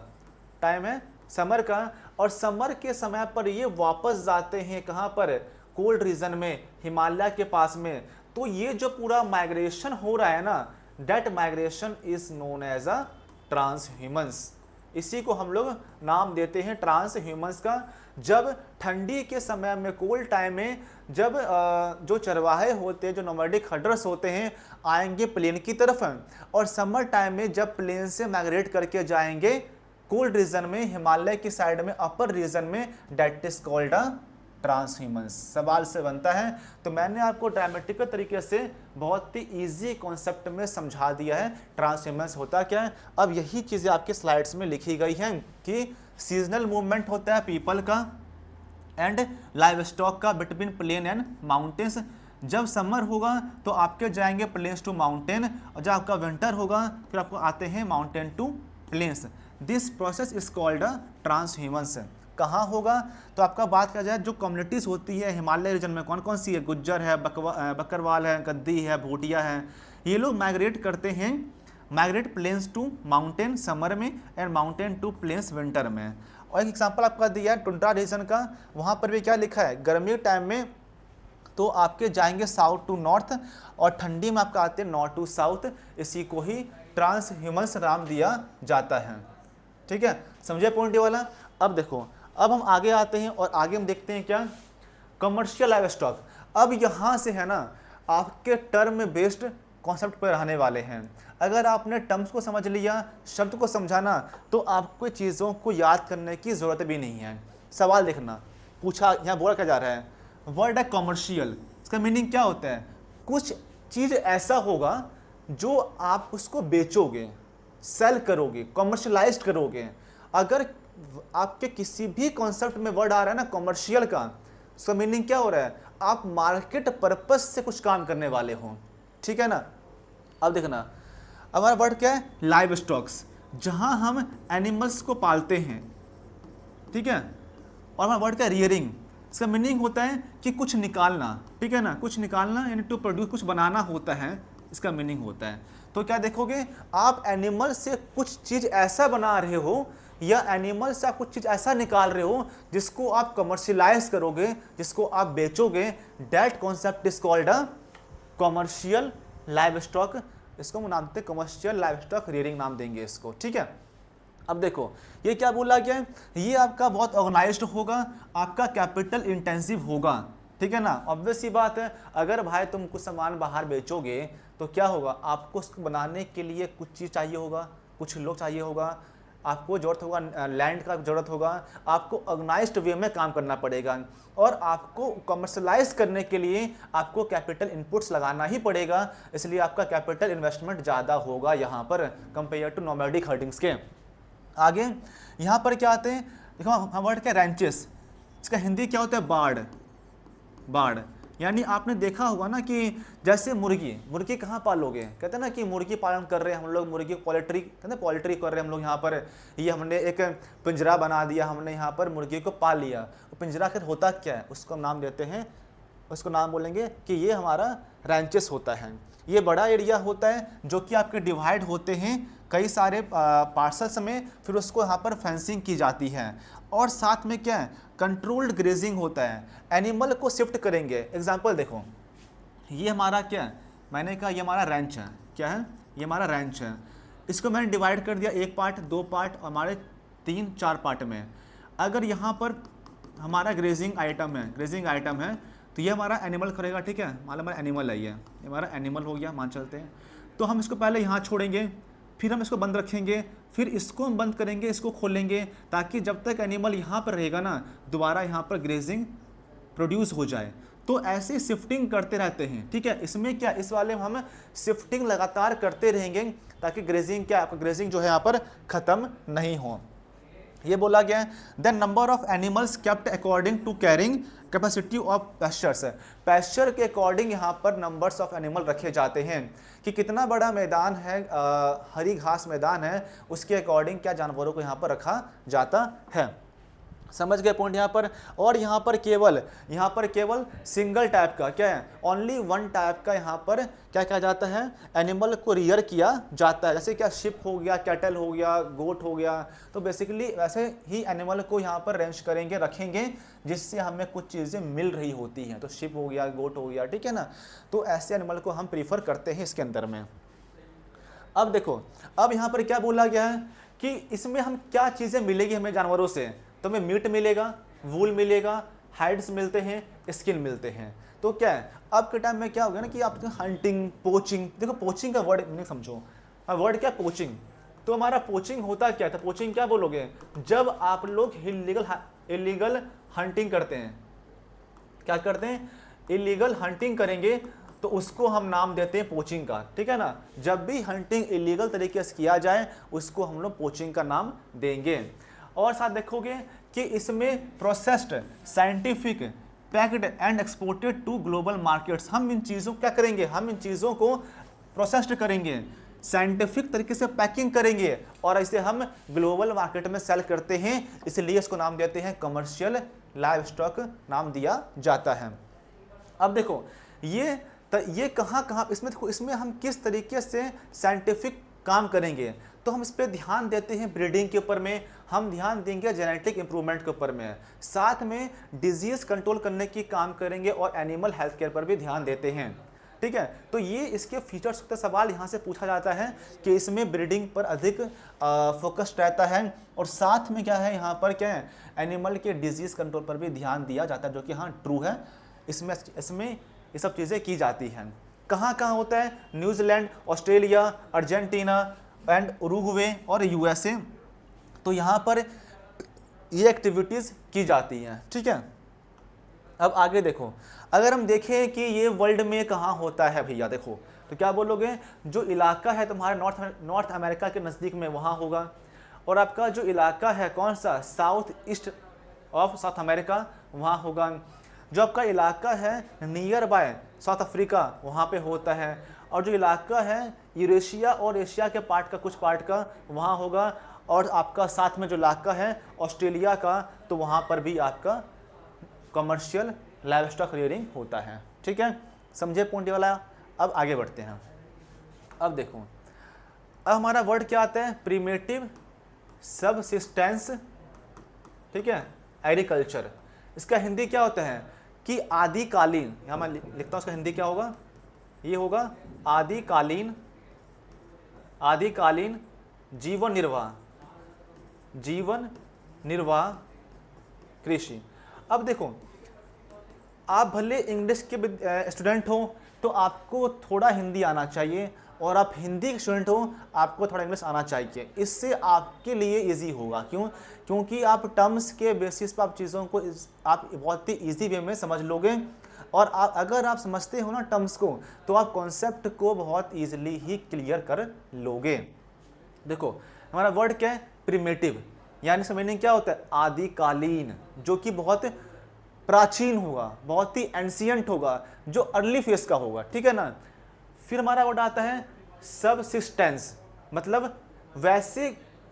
टाइम है समर का, और समर के समय पर ये वापस जाते हैं कहाँ पर, कोल्ड रीजन में, हिमालय के पास में। तो ये जो पूरा माइग्रेशन हो रहा है ना, that migration is known as a transhumance, इसी को हम लोग नाम देते हैं ट्रांसह्यूमंस का। जब ठंडी के समय में, कोल्ड टाइम में, जब जो चरवाहे होते हैं, जो नोमैडिक हर्डर्स होते हैं, आएंगे प्लेन की तरफ, और समर टाइम में जब प्लेन से माइग्रेट करके जाएंगे कोल्ड रीजन में, हिमालय की साइड में, अपर रीजन में, दैट इज कॉल्ड अ ट्रांसह्यूमंस। सवाल से बनता है, तो मैंने आपको ड्रामेटिकल तरीके से बहुत ही इजी कॉन्सेप्ट में समझा दिया है ट्रांसह्यूमंस होता क्या है। अब यही चीज़ें आपके स्लाइड्स में लिखी गई हैं कि सीजनल मूवमेंट होता है पीपल का एंड लाइव स्टॉक का बिटवीन प्लेन एंड माउंटेन्स। जब समर होगा तो आपके जाएंगे प्लेन्स टू माउंटेन, और जब आपका विंटर होगा फिर आपको आते हैं mountain to plains. This process is called a transhumance. कहाँ होगा, तो आपका बात किया जाए जो कम्युनिटीज़ होती है हिमालय रीजन में, कौन कौन सी है, गुज्जर है, बकरवाल है, गद्दी है, भूटिया है, ये लोग माइग्रेट करते हैं, migrate plains to mountain summer में and mountain to plains winter में। और एक एग्जांपल आपका दिया है टुंड्रा रीजन का, वहाँ पर भी क्या लिखा है, गर्मी टाइम में तो आपके जाएंगे साउथ टू नॉर्थ, और ठंडी में आपका आते हैं नॉर्थ टू साउथ, इसी को ही ट्रांसह्यूमंस नाम दिया जाता है। ठीक है, समझे पॉइंट वाला। अब देखो, अब हम आगे आते हैं और आगे हम देखते हैं क्या, कमर्शियल लाइव स्टॉक। अब यहाँ से है ना आपके टर्म बेस्ड कॉन्सेप्ट पर रहने वाले हैं। अगर आपने टर्म्स को समझ लिया, शब्द को समझाना, तो आपको चीज़ों को याद करने की ज़रूरत भी नहीं है। सवाल देखना, पूछा यहाँ बोला क्या जा रहा है, वर्ड है कमर्शियल, इसका मीनिंग क्या होता है, कुछ चीज़ ऐसा होगा जो आप उसको बेचोगे, सेल करोगे, कमर्शलाइज करोगे। अगर आपके किसी भी कॉन्सेप्ट में वर्ड आ रहा है ना कमर्शियल का, उसका मीनिंग क्या हो रहा है, आप मार्केट पर्पस से कुछ काम करने वाले हो। ठीक है ना। अब देखना, हमारा वर्ड क्या है, लाइव स्टॉक्स, जहां हम एनिमल्स को पालते हैं। ठीक है, और हमारा वर्ड क्या है, रियरिंग, इसका मीनिंग होता है कि कुछ निकालना। ठीक है ना, कुछ निकालना यानी टू प्रोड्यूस, कुछ बनाना होता है, इसका मीनिंग होता है। तो क्या देखोगे, आप एनिमल से कुछ चीज़ ऐसा बना रहे हो, या एनिमल से आप कुछ चीज़ ऐसा निकाल रहे हो जिसको आप कमर्शियलाइज करोगे, जिसको आप बेचोगे, that concept is called a commercial livestock. इसको हम नाम देते हैं कमर्शियल लाइव स्टॉक रियरिंग, नाम देंगे इसको। ठीक है, अब देखो ये क्या बोला गया है, ये आपका बहुत ऑर्गेनाइज्ड होगा, आपका कैपिटल इंटेंसिव होगा। ठीक है ना। ऑब्वियस सी बात है, अगर भाई तुम कुछ सामान बाहर बेचोगे तो क्या होगा, आपको उसको बनाने के लिए कुछ चीज़ चाहिए होगा, कुछ लोग चाहिए होगा, आपको ज़रूरत होगा, लैंड का ज़रूरत होगा, आपको ऑर्गेनाइज्ड वे में काम करना पड़ेगा, और आपको कमर्शलाइज करने के लिए आपको कैपिटल इनपुट्स लगाना ही पड़ेगा, इसलिए आपका कैपिटल इन्वेस्टमेंट ज़्यादा होगा यहाँ पर कंपेयर टू नोमैडिक हर्डिंग्स के। आगे यहाँ पर क्या आते हैं, देखो हम वर्ड क्या, रैंचेस, इसका हिंदी क्या होता है, बाड़। बाड़ यानी आपने देखा होगा ना कि जैसे मुर्गी कहाँ पालोगे, कहते हैं ना कि मुर्गी पालन कर रहे हैं हम लोग, मुर्गी पोल्ट्री, कहते हैं पोल्ट्री कर रहे हैं हम लोग यहाँ पर, ये हमने एक पिंजरा बना दिया, हमने यहाँ पर मुर्गी को पाल लिया। पिंजरा आखिर होता क्या है, उसको नाम देते हैं, उसको नाम बोलेंगे कि ये हमारा रैंचेस होता है। ये बड़ा एरिया होता है जो कि आपके डिवाइड होते हैं कई सारे पार्सल्स में, फिर उसको यहाँ पर फेंसिंग की जाती है, और साथ में क्या है, कंट्रोल्ड ग्रेजिंग होता है, एनिमल को शिफ्ट करेंगे। एग्जांपल देखो, ये हमारा क्या है, मैंने कहा ये हमारा रैंच है, क्या है, ये हमारा रैंच है, इसको मैंने डिवाइड कर दिया 1 पार्ट 2 पार्ट हमारे 3-4 पार्ट में। अगर यहाँ पर हमारा ग्रेजिंग आइटम है तो ये हमारा एनिमल करेगा, ठीक है, मान लो हमारा एनिमल है, ये हमारा एनिमल हो गया, मान चलते हैं। तो हम इसको पहले यहाँ छोड़ेंगे, फिर हम इसको बंद रखेंगे, फिर इसको हम बंद करेंगे, इसको खोलेंगे, ताकि जब तक एनिमल यहाँ पर रहेगा ना, दोबारा यहाँ पर ग्रेजिंग प्रोड्यूस हो जाए। तो ऐसे शिफ्टिंग करते रहते हैं, ठीक है। इसमें क्या, इस वाले में हम शिफ्टिंग लगातार करते रहेंगे ताकि ग्रेजिंग क्या, आपका ग्रेजिंग जो है यहाँ पर ख़त्म नहीं हो। ये बोला गया है, the number of animals kept according to carrying capacity of pastures. Pasture के अकॉर्डिंग यहाँ पर नंबर्स ऑफ एनिमल रखे जाते हैं कि कितना बड़ा मैदान है, हरी घास मैदान है, उसके अकॉर्डिंग क्या जानवरों को यहाँ पर रखा जाता है। समझ गए पॉइंट यहाँ पर। और यहाँ पर केवल सिंगल टाइप का क्या है, ओनली वन टाइप का यहाँ पर क्या कहा जाता है, एनिमल को रियर किया जाता है। जैसे क्या, शिप हो गया, कैटल हो गया, गोट हो गया, तो बेसिकली वैसे ही एनिमल को यहाँ पर रेंज करेंगे, रखेंगे, जिससे हमें कुछ चीज़ें मिल रही होती हैं। तो शिप हो गया, गोट हो गया, ठीक है ना। तो ऐसे एनिमल को हम प्रीफर करते हैं इसके अंदर में। अब देखो, अब यहाँ पर क्या बोला गया है कि इसमें हम क्या चीज़ें मिलेगी हमें जानवरों से, तो हमें मीट मिलेगा, वूल मिलेगा, हाइड्स मिलते हैं, स्किन मिलते हैं। तो क्या है, अब के टाइम में क्या हो गया ना कि आप हंटिंग, पोचिंग, देखो पोचिंग का वर्ड नहीं समझो, वर्ड क्या, पोचिंग। तो हमारा पोचिंग होता क्या था, पोचिंग क्या बोलोगे, जब आप लोग इलीगल हंटिंग करते हैं, क्या करते हैं, इलीगल हंटिंग करेंगे, तो उसको हम नाम देते हैं पोचिंग का, ठीक है ना। जब भी हंटिंग इलीगल तरीके से किया जाए उसको हम लोग पोचिंग का नाम देंगे। और साथ देखोगे कि इसमें processed, scientific, packed and exported to global markets. हम इन चीज़ों क्या करेंगे, हम इन चीज़ों को प्रोसेस्ड करेंगे, साइंटिफिक तरीके से पैकिंग करेंगे, और इसे हम ग्लोबल मार्केट में सेल करते हैं, इसलिए इसको नाम देते हैं कमर्शियल लाइव स्टॉक नाम दिया जाता है। अब देखो ये कहाँ इसमें हम किस तरीके से साइंटिफिक काम करेंगे, तो हम इस पर ध्यान देते हैं ब्रीडिंग के ऊपर में, हम ध्यान देंगे जेनेटिक इंप्रूवमेंट के ऊपर में, साथ में डिजीज कंट्रोल करने की काम करेंगे, और एनिमल हेल्थ केयर पर भी ध्यान देते हैं, ठीक है। तो ये इसके फीचर्स का सवाल यहाँ से पूछा जाता है कि इसमें ब्रीडिंग पर अधिक फोकस रहता है, और साथ में क्या है यहाँ पर क्या है, एनिमल के डिजीज कंट्रोल पर भी ध्यान दिया जाता है, जो कि हाँ ट्रू है। इसमें ये सब चीज़ें की जाती हैं। कहाँ कहाँ होता है, New Zealand, Australia, Argentina and Uruguay और यूएसए। तो यहाँ पर ये एक्टिविटीज़ की जाती हैं, ठीक है। अब आगे देखो, अगर हम देखें कि ये वर्ल्ड में कहाँ होता है भैया, देखो तो क्या बोलोगे, जो इलाका है तुम्हारे नॉर्थ अमेरिका के नज़दीक में वहाँ होगा, और आपका जो इलाका है कौन सा, south east of south America वहाँ होगा। जो आपका इलाका है नियर बाय साउथ अफ्रीका वहाँ पे होता है, और जो इलाका है यूरेशिया और एशिया के कुछ पार्ट का वहाँ होगा, और आपका साथ में जो इलाका है ऑस्ट्रेलिया का, तो वहाँ पर भी आपका कमर्शियल लाइव स्टॉक रियरिंग होता है, ठीक है। समझे पॉइंट वाला। अब आगे बढ़ते हैं। अब देखो, अब हमारा वर्ड क्या आता है, प्रीमेटिव सबसिस्टेंस, ठीक है, एग्रीकल्चर। इसका हिंदी क्या होता है कि आदिकालीन, यहाँ मैं लिखता हूँ उसका हिंदी क्या होगा, ये होगा आदिकालीन जीवन निर्वाह कृषि। अब देखो, आप भले इंग्लिश के स्टूडेंट हो तो आपको थोड़ा हिंदी आना चाहिए, और आप हिंदी के स्टूडेंट हो आपको थोड़ा इंग्लिश आना चाहिए। इससे आपके लिए इजी होगा। क्यों? क्योंकि आप टर्म्स के बेसिस पर आप चीज़ों को आप बहुत ही ईजी वे में समझ लोगे, और अगर आप समझते हो ना टर्म्स को, तो आप कॉन्सेप्ट को बहुत ईजिली ही क्लियर कर लोगे। देखो हमारा वर्ड क्या है? प्रिमेटिव, यानी इसका मीनिंग क्या होता है? आदिकालीन, जो कि बहुत प्राचीन होगा, बहुत ही एंशियंट होगा, जो अर्ली फेज का होगा, ठीक है ना। फिर हमारा वर्ड आता है सबसिस्टेंस, मतलब वैसे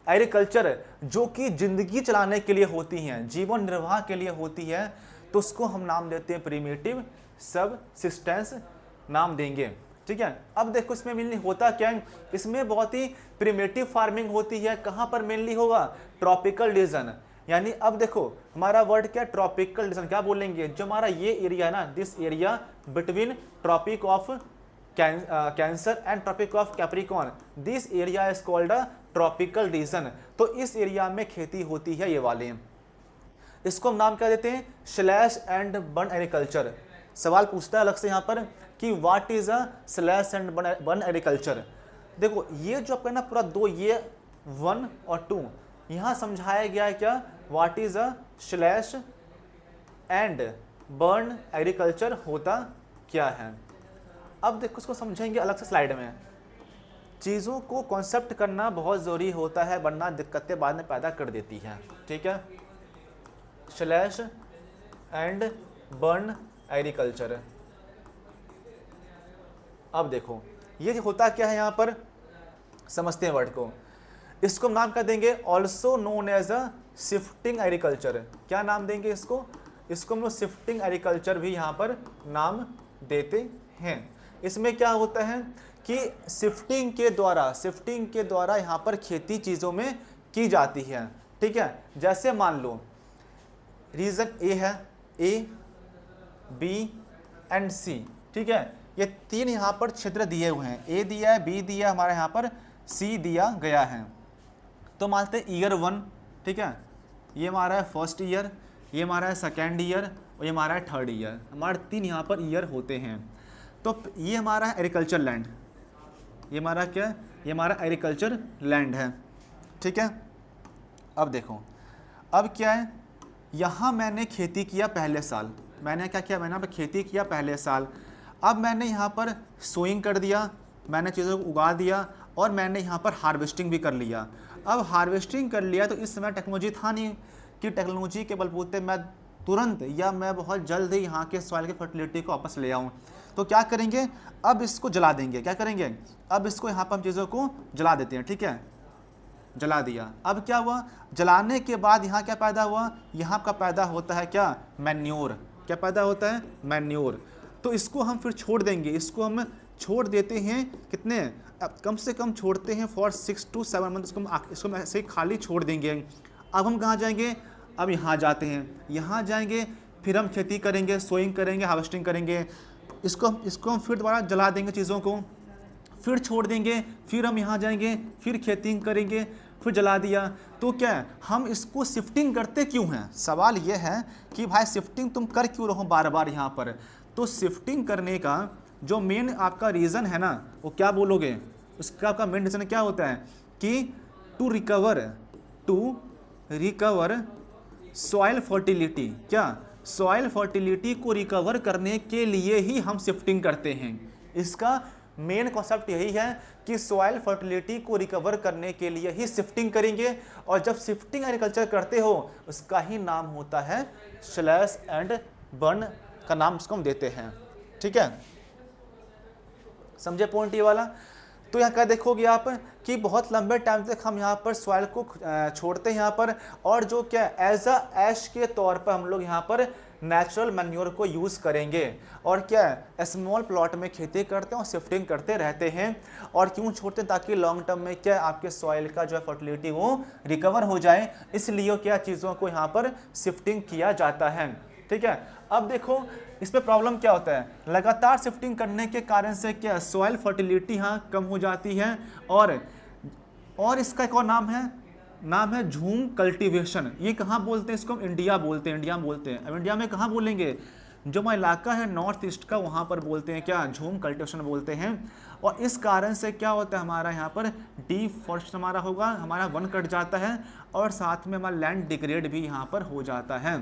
एग्रीकल्चर जो कि जिंदगी चलाने के लिए होती हैं, जीवन निर्वाह के लिए होती है, तो उसको हम नाम देते हैं प्रिमिटिव सबसिस्टेंस नाम देंगे, ठीक है। अब देखो इसमें मेनली होता क्या है, इसमें बहुत ही प्रिमिटिव फार्मिंग होती है। कहाँ पर मेनली होगा? Tropical region. यानी अब देखो हमारा वर्ड क्या? Tropical region. क्या बोलेंगे? जो हमारा ये एरिया है ना, this area between Tropic of Cancer and Tropic of Capricorn, this area is called a tropical region. तो इस एरिया में खेती होती है ये वाले, इसको हम नाम क्या देते हैं? Slash and burn agriculture. सवाल पूछता है अलग से यहाँ पर कि what is a slash and burn agriculture. देखो ये जो आपका ना पूरा दो, ये 1 और 2 यहाँ समझाया गया है क्या? What is a slash and burn agriculture होता क्या है। अब देखो इसको समझेंगे अलग से स्लाइड में। चीज़ों को कॉन्सेप्ट करना बहुत ज़रूरी होता है, वरना दिक्कतें बाद में पैदा कर देती हैं, ठीक है। Slash and burn agriculture. अब देखो ये होता क्या है यहाँ पर, समझते हैं वर्ड को। इसको हम नाम क्या देंगे? Also known as a shifting agriculture. क्या नाम देंगे इसको? इसको हम लोग शिफ्टिंग एग्रीकल्चर भी यहाँ पर नाम देते हैं। इसमें क्या होता है कि शिफ्टिंग के द्वारा यहाँ पर खेती चीज़ों में की जाती है, ठीक है। जैसे मान लो रीजन ए है, ए बी एंड सी, ठीक है। ये 3 यहाँ पर क्षेत्र दिए हुए हैं, ए दिया है, बी दिया हमारे यहाँ पर, सी दिया गया है। तो मानते हैं ईयर 1, ठीक है, ये हमारा है फर्स्ट ईयर, ये हमारा है सेकेंड ईयर, और ये हमारा है थर्ड ईयर। हमारे 3 यहाँ पर ईयर होते हैं। तो ये हमारा है एग्रीकल्चर लैंड, ये हमारा क्या है? ये हमारा एग्रीकल्चर लैंड है, ठीक है। अब देखो अब क्या है, यहाँ मैंने खेती किया पहले साल, मैंने क्या किया? मैंने यहाँ पर खेती किया पहले साल। अब मैंने यहाँ पर सोइंग कर दिया, मैंने चीज़ों को उगा दिया, और मैंने यहाँ पर हार्वेस्टिंग भी कर लिया। अब हार्वेस्टिंग कर लिया तो इस समय टेक्नोलॉजी था नहीं कि टेक्नोलॉजी के बलबूते मैं तुरंत या मैं बहुत जल्द ही यहाँ के सॉइल की फर्टिलिटी को वापस ले आऊँ। तो क्या करेंगे? अब इसको जला देंगे। क्या करेंगे? अब इसको यहाँ पर हम चीज़ों को जला देते हैं, ठीक है, जला दिया। अब क्या हुआ? जलाने के बाद यहाँ क्या पैदा हुआ? यहाँ का पैदा होता है क्या? मैन्योर। क्या पैदा होता है? मैन्योर। तो इसको हम फिर छोड़ देंगे, इसको हम छोड़ देते हैं कितने? अब कम से कम छोड़ते हैं फॉर 6 to 7 मंथ, इसको हम ऐसे खाली छोड़ देंगे। अब हम कहाँ जाएंगे? अब यहाँ जाते हैं, यहाँ जाएंगे, फिर हम खेती करेंगे, सोइंग करेंगे, हार्वेस्टिंग करेंगे। इसको हम फिर दोबारा जला देंगे चीज़ों को, फिर छोड़ देंगे, फिर हम यहाँ जाएंगे, फिर खेती करेंगे, फिर जला दिया। तो क्या है, हम इसको शिफ्टिंग करते क्यों हैं? सवाल ये है कि भाई शिफ्टिंग तुम कर क्यों रहो बार बार यहाँ पर? तो शिफ्टिंग करने का जो मेन आपका रीज़न है ना, वो क्या बोलोगे? उसका आपका मेन रीज़न क्या होता है कि टू रिकवर सॉइल फर्टिलिटी। क्या? सॉइल फर्टिलिटी को रिकवर करने के लिए ही हम शिफ्टिंग करते हैं। इसका मेन कॉन्सेप्ट यही है कि सॉइल फर्टिलिटी को रिकवर करने के लिए ही शिफ्टिंग करेंगे, और जब शिफ्टिंग एग्रीकल्चर करते हो उसका ही नाम होता है स्लैश एंड बर्न का नाम उसको हम देते हैं, ठीक है। समझे पॉइंट ये वाला? तो यहाँ क्या देखोगे आप कि बहुत लंबे टाइम तक हम यहाँ पर सॉइल को छोड़ते हैं यहाँ पर, और जो क्या एज अ ऐश के तौर पर हम लोग यहाँ पर नेचुरल मैन्योर को यूज़ करेंगे, और क्या है स्मॉल प्लॉट में खेती करते हैं और शिफ्टिंग करते रहते हैं। और क्यों छोड़ते हैं? ताकि लॉन्ग टर्म में क्या आपके सॉइल का जो है फर्टिलिटी वो रिकवर हो जाए, इसलिए क्या चीज़ों को यहाँ पर शिफ्टिंग किया जाता है, ठीक है। अब देखो इस पे प्रॉब्लम क्या होता है, लगातार शिफ्टिंग करने के कारण से क्या सॉइल फर्टिलिटी यहाँ कम हो जाती है, और इसका एक और नाम है झूम कल्टीवेशन। ये कहाँ बोलते हैं इसको? हम इंडिया बोलते हैं, इंडिया में बोलते हैं। अब इंडिया में कहाँ बोलेंगे? जो हमारा इलाका है नॉर्थ ईस्ट का, वहाँ पर बोलते हैं क्या, झूम कल्टीवेशन बोलते हैं। और इस कारण से क्या होता है हमारा यहाँ पर डिफॉरेस्टेशन हमारा होगा, हमारा वन कट जाता है और साथ में हमारा लैंड डिग्रेड भी यहाँ पर हो जाता है।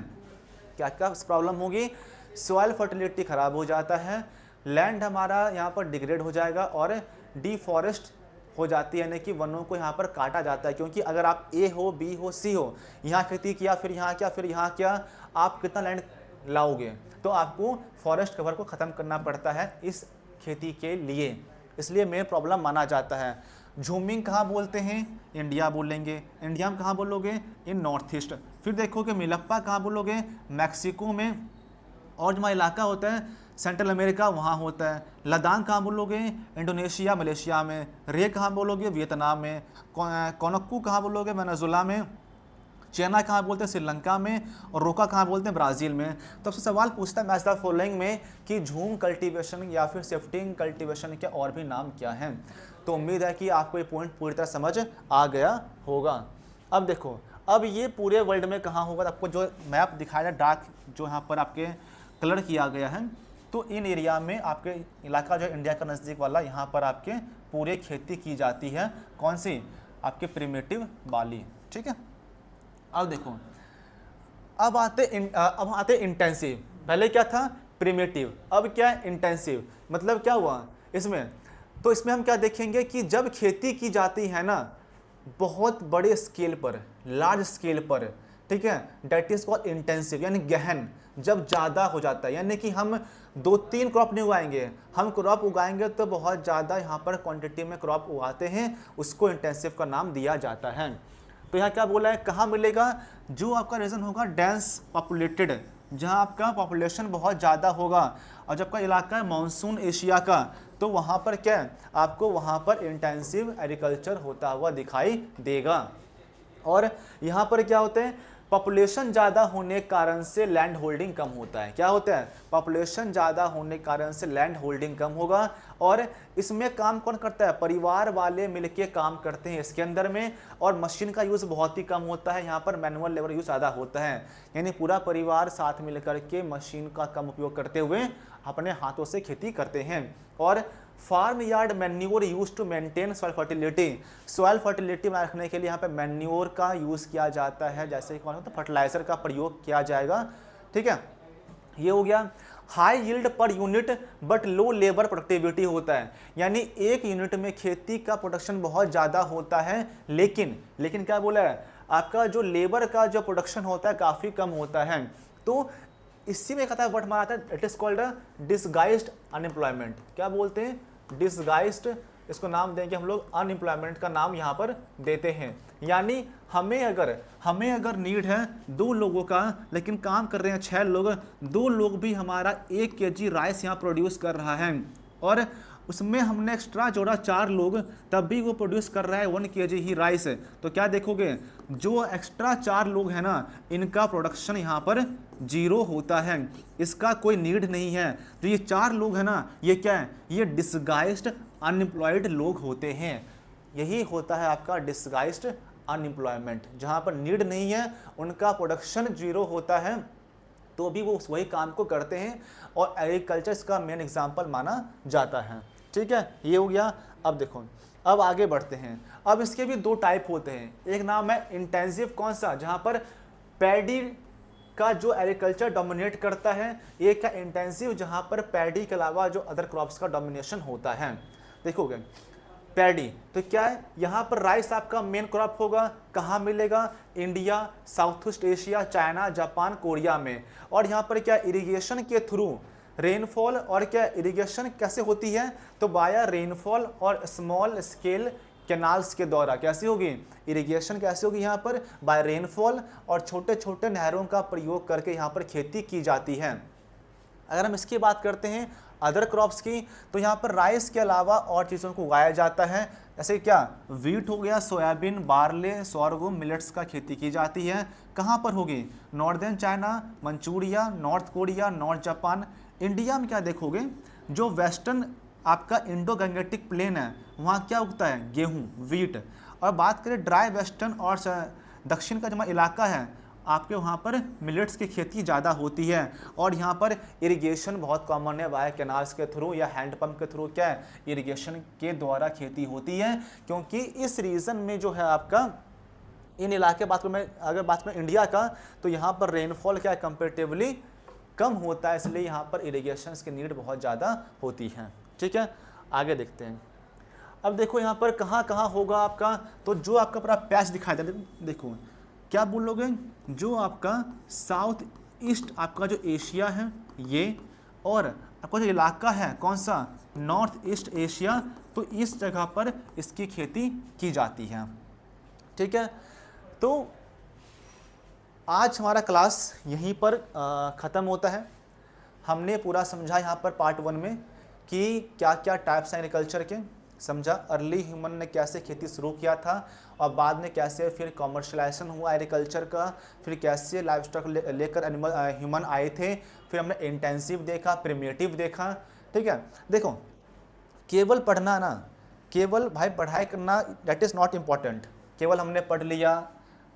क्या क्या प्रॉब्लम होगी, सॉइल फर्टिलिटी खराब हो जाता है, लैंड हमारा यहाँ पर डिग्रेड हो जाएगा और डिफॉरेस्ट हो जाती है, यानी कि वनों को यहाँ पर काटा जाता है। क्योंकि अगर आप ए हो, बी हो, सी हो, यहाँ खेती किया, फिर यहाँ किया, फिर यहाँ किया, आप कितना लैंड लाओगे, तो आपको फॉरेस्ट कवर को ख़त्म करना पड़ता है इस खेती के लिए, इसलिए मेन प्रॉब्लम माना जाता है। झूमिंग कहाँ बोलते हैं, इंडिया बोलेंगे, इंडिया में कहाँ बोलोगे, इन नॉर्थ ईस्ट। फिर देखोगे मिलप्पा कहाँ बोलोगे, मैक्सिको में। और जो हमारा इलाका होता है सेंट्रल अमेरिका, वहाँ होता है। लद्दाख कहाँ बोलोगे, इंडोनेशिया मलेशिया में। रे कहाँ बोलोगे, वियतनाम में। कोनक्कू कहाँ बोलोगे, वेनेजुएला में। चेना कहाँ बोलते हैं, श्रीलंका में। और रोका कहाँ बोलते हैं, ब्राज़ील में। तो आपसे सवाल पूछता है मैच द फॉलोइंग में कि झूम कल्टीवेशन या फिर शिफ्टिंग कल्टीवेशन के और भी नाम क्या हैं। तो उम्मीद है कि आपको ये पॉइंट पूरी तरह समझ आ गया होगा। अब देखो, अब ये पूरे वर्ल्ड में कहाँ होगा, आपको जो मैप दिखाया डार्क जो यहाँ पर आपके कलर किया गया है, तो इन एरिया में आपके इलाका जो इंडिया का नज़दीक वाला, यहाँ पर आपके पूरे खेती की जाती है। कौन सी, आपके प्रिमिटिव वाली, ठीक है। अब देखो, अब आते इंटेंसिव। पहले क्या था, प्रिमिटिव, अब क्या है, इंटेंसिव। मतलब क्या हुआ इसमें, तो इसमें हम क्या देखेंगे कि जब खेती की जाती है ना बहुत बड़े स्केल पर, लार्ज स्केल पर, ठीक है, डेट इज कॉल्ड इंटेंसिव, यानी गहन, जब ज़्यादा हो जाता है। यानी कि हम 2-3 क्रॉप नहीं उगाएंगे, हम क्रॉप उगाएंगे तो बहुत ज़्यादा यहाँ पर क्वांटिटी में क्रॉप उगाते हैं, उसको इंटेंसिव का नाम दिया जाता है। तो यहाँ क्या बोला है, कहाँ मिलेगा, जो आपका रीजन होगा डेंस पॉपुलेटेड, जहाँ आपका पॉपुलेशन बहुत ज़्यादा होगा। और जब का इलाका है मानसून एशिया का, तो वहाँ पर क्या है, आपको वहाँ पर इंटेंसिव एग्रीकल्चर होता हुआ दिखाई देगा। और यहाँ पर क्या होते हैं, पॉपुलेशन ज़्यादा होने के कारण से लैंड होल्डिंग कम होता है। क्या होता है, पॉपुलेशन ज़्यादा होने के कारण से लैंड होल्डिंग कम होगा। और इसमें काम कौन करता है, परिवार वाले मिलके काम करते हैं इसके अंदर में। और मशीन का यूज़ बहुत ही कम होता है, यहाँ पर मैनुअल लेबर यूज़ ज़्यादा होता है, यानी पूरा परिवार साथ मिल करके मशीन का कम उपयोग करते हुए अपने हाथों से खेती करते हैं। और farmyard manure use to maintain soil fertility, soil fertility बनाए रखने के लिए यहाँ पे मैन्योर का यूज़ किया जाता है, जैसे कौन होता है, फर्टिलाइजर का प्रयोग किया जाएगा, ठीक है। ये हो गया। High yield per unit but low labour productivity होता है, यानी एक यूनिट में खेती का प्रोडक्शन बहुत ज़्यादा होता है, लेकिन क्या बोला है, आपका जो लेबर का जो प्रोडक्शन होता है काफ़ी कम होता है। तो इसी में कहता है वर्ड मारा आता है, it is called disguised unemployment. क्या बोलते हैं, डिसगाइज्ड, इसको नाम देंगे हम लोग अनएम्प्लॉयमेंट का नाम यहाँ पर देते हैं। यानी हमें अगर नीड है 2 लोगों का, लेकिन काम कर रहे हैं 6 लोग, 2 लोग भी हमारा 1 kg राइस यहाँ प्रोड्यूस कर रहा है, और उसमें हमने एक्स्ट्रा जोड़ा 4 लोग, तब भी वो प्रोड्यूस कर रहा है 1 kg ही राइस। तो क्या देखोगे, जो एक्स्ट्रा 4 लोग हैं ना, इनका प्रोडक्शन यहाँ पर 0 होता है, इसका कोई नीड नहीं है। जो ये 4 लोग हैं ना, ये क्या है, ये डिसगाइज्ड अनएम्प्लॉयड लोग होते हैं। यही होता है आपका डिसगाइज्ड अनएम्प्लॉयमेंट, जहाँ पर नीड नहीं है, उनका प्रोडक्शन 0 होता है, तो भी वो वही काम को करते हैं, और एग्रीकल्चर इसका मेन एग्जाम्पल माना जाता है, ठीक है। ये हो गया। अब देखो, अब आगे बढ़ते हैं। अब इसके भी 2 टाइप होते हैं, एक नाम है इंटेंसिव, कौन सा, जहाँ पर पैडी का जो एग्रीकल्चर डोमिनेट करता है, एक का इंटेंसिव जहाँ पर पैडी के अलावा जो अदर क्रॉप्स का डोमिनेशन होता है। देखोगे पैडी, तो क्या है, यहाँ पर राइस आपका मेन क्रॉप होगा, कहाँ मिलेगा, India, south east Asia, China, Japan, Korea में। और यहाँ पर क्या, इरिगेशन के थ्रू रेनफॉल, और क्या इरिगेशन कैसे होती है, तो बाया रेनफॉल और स्मॉल स्केल कैनाल्स के द्वारा कैसी होगी, इरिगेशन कैसे होगी, यहाँ पर बाय रेनफॉल और छोटे छोटे नहरों का प्रयोग करके यहाँ पर खेती की जाती है। अगर हम इसकी बात करते हैं अदर क्रॉप्स की, तो यहाँ पर राइस के अलावा और चीज़ों को उगाया जाता है, जैसे क्या, वीट हो गया, सोयाबीन, बार्ले, सोरगुम, मिलेट्स का खेती की जाती है। कहाँ पर होगी, northern China, Manchuria, north Korea, north Japan. India में क्या देखोगे, जो वेस्टर्न आपका इंडो गंगेटिक प्लेन है, वहाँ क्या उगता है, गेहूँ, वीट। और बात करें ड्राई वेस्टर्न और दक्षिण का जो इलाका है, आपके वहाँ पर मिलेट्स की खेती ज़्यादा होती है। और यहाँ पर इरिगेशन बहुत कॉमन है, वाया कैनाल्स के थ्रू या हैंडपम्प के थ्रू क्या है, इरिगेशन के द्वारा खेती होती है। क्योंकि इस रीजन में जो है आपका इन इलाके बात करूँ मैं, अगर बात करूँ इंडिया का, तो यहाँ पर रेनफॉल क्या है कंपेरेटिवली कम होता है, इसलिए यहाँ पर इरिगेशन की नीड बहुत ज़्यादा होती है। ठीक है, आगे देखते हैं। अब देखो यहाँ पर कहाँ कहाँ होगा आपका, तो जो आपका पूरा पैच दिखाई दे, देखो क्या बोलोगे, जो आपका साउथ ईस्ट आपका जो एशिया है ये, और आपका जो इलाका है कौन सा, नॉर्थ ईस्ट एशिया, तो इस जगह पर इसकी खेती की जाती है। ठीक है, तो आज हमारा क्लास यहीं पर ख़त्म होता है। हमने पूरा समझा यहाँ पर पार्ट 1 में कि क्या क्या टाइप्स हैं एग्रीकल्चर के, समझा अर्ली ह्यूमन ने कैसे खेती शुरू किया था, और बाद में कैसे फिर कॉमर्शलाइजेशन हुआ एग्रीकल्चर का, फिर कैसे लाइफ स्टॉक लेकर एनिमल ह्यूमन आए थे, फिर हमने इंटेंसिव देखा, प्रिमेटिव देखा। ठीक है, देखो केवल पढ़ना ना, केवल भाई पढ़ाई करना दैट इज़ नॉट इम्पॉर्टेंट, केवल हमने पढ़ लिया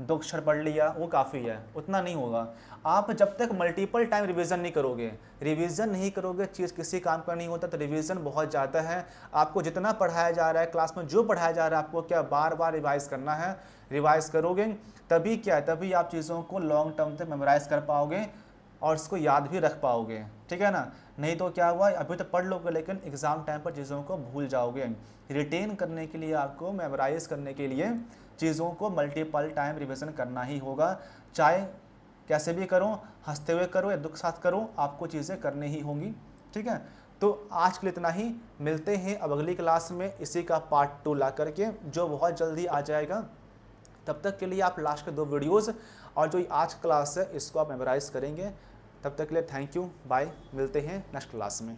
2 अक्षर पढ़ लिया वो काफ़ी है, उतना नहीं होगा। आप जब तक मल्टीपल टाइम रिवीजन नहीं करोगे, चीज़ किसी काम का नहीं होता, तो रिवीजन बहुत ज़्यादा है। आपको जितना पढ़ाया जा रहा है क्लास में, जो पढ़ाया जा रहा है आपको क्या बार बार रिवाइज करना है। रिवाइज करोगे तभी क्या है, तभी आप चीज़ों को लॉन्ग टर्म तक मेमोराइज कर पाओगे और उसको याद भी रख पाओगे। ठीक है ना, नहीं तो क्या हुआ, अभी तो पढ़ लोगे लेकिन एग्ज़ाम टाइम पर चीज़ों को भूल जाओगे। रिटेन करने के लिए, आपको मेमोराइज करने के लिए चीज़ों को मल्टीपल टाइम रिवीजन करना ही होगा। चाहे कैसे भी करो, हंसते हुए करो या दुख साथ करो, आपको चीज़ें करनी ही होंगी। ठीक है, तो आज के लिए इतना ही, मिलते हैं अब अगली क्लास में इसी का पार्ट 2 ला करके, जो बहुत जल्दी आ जाएगा। तब तक के लिए आप लास्ट के 2 वीडियोज़ और जो आज क्लास है इसको आप मेमोराइज करेंगे। तब तक के लिए थैंक यू, बाय, मिलते हैं नेक्स्ट क्लास में।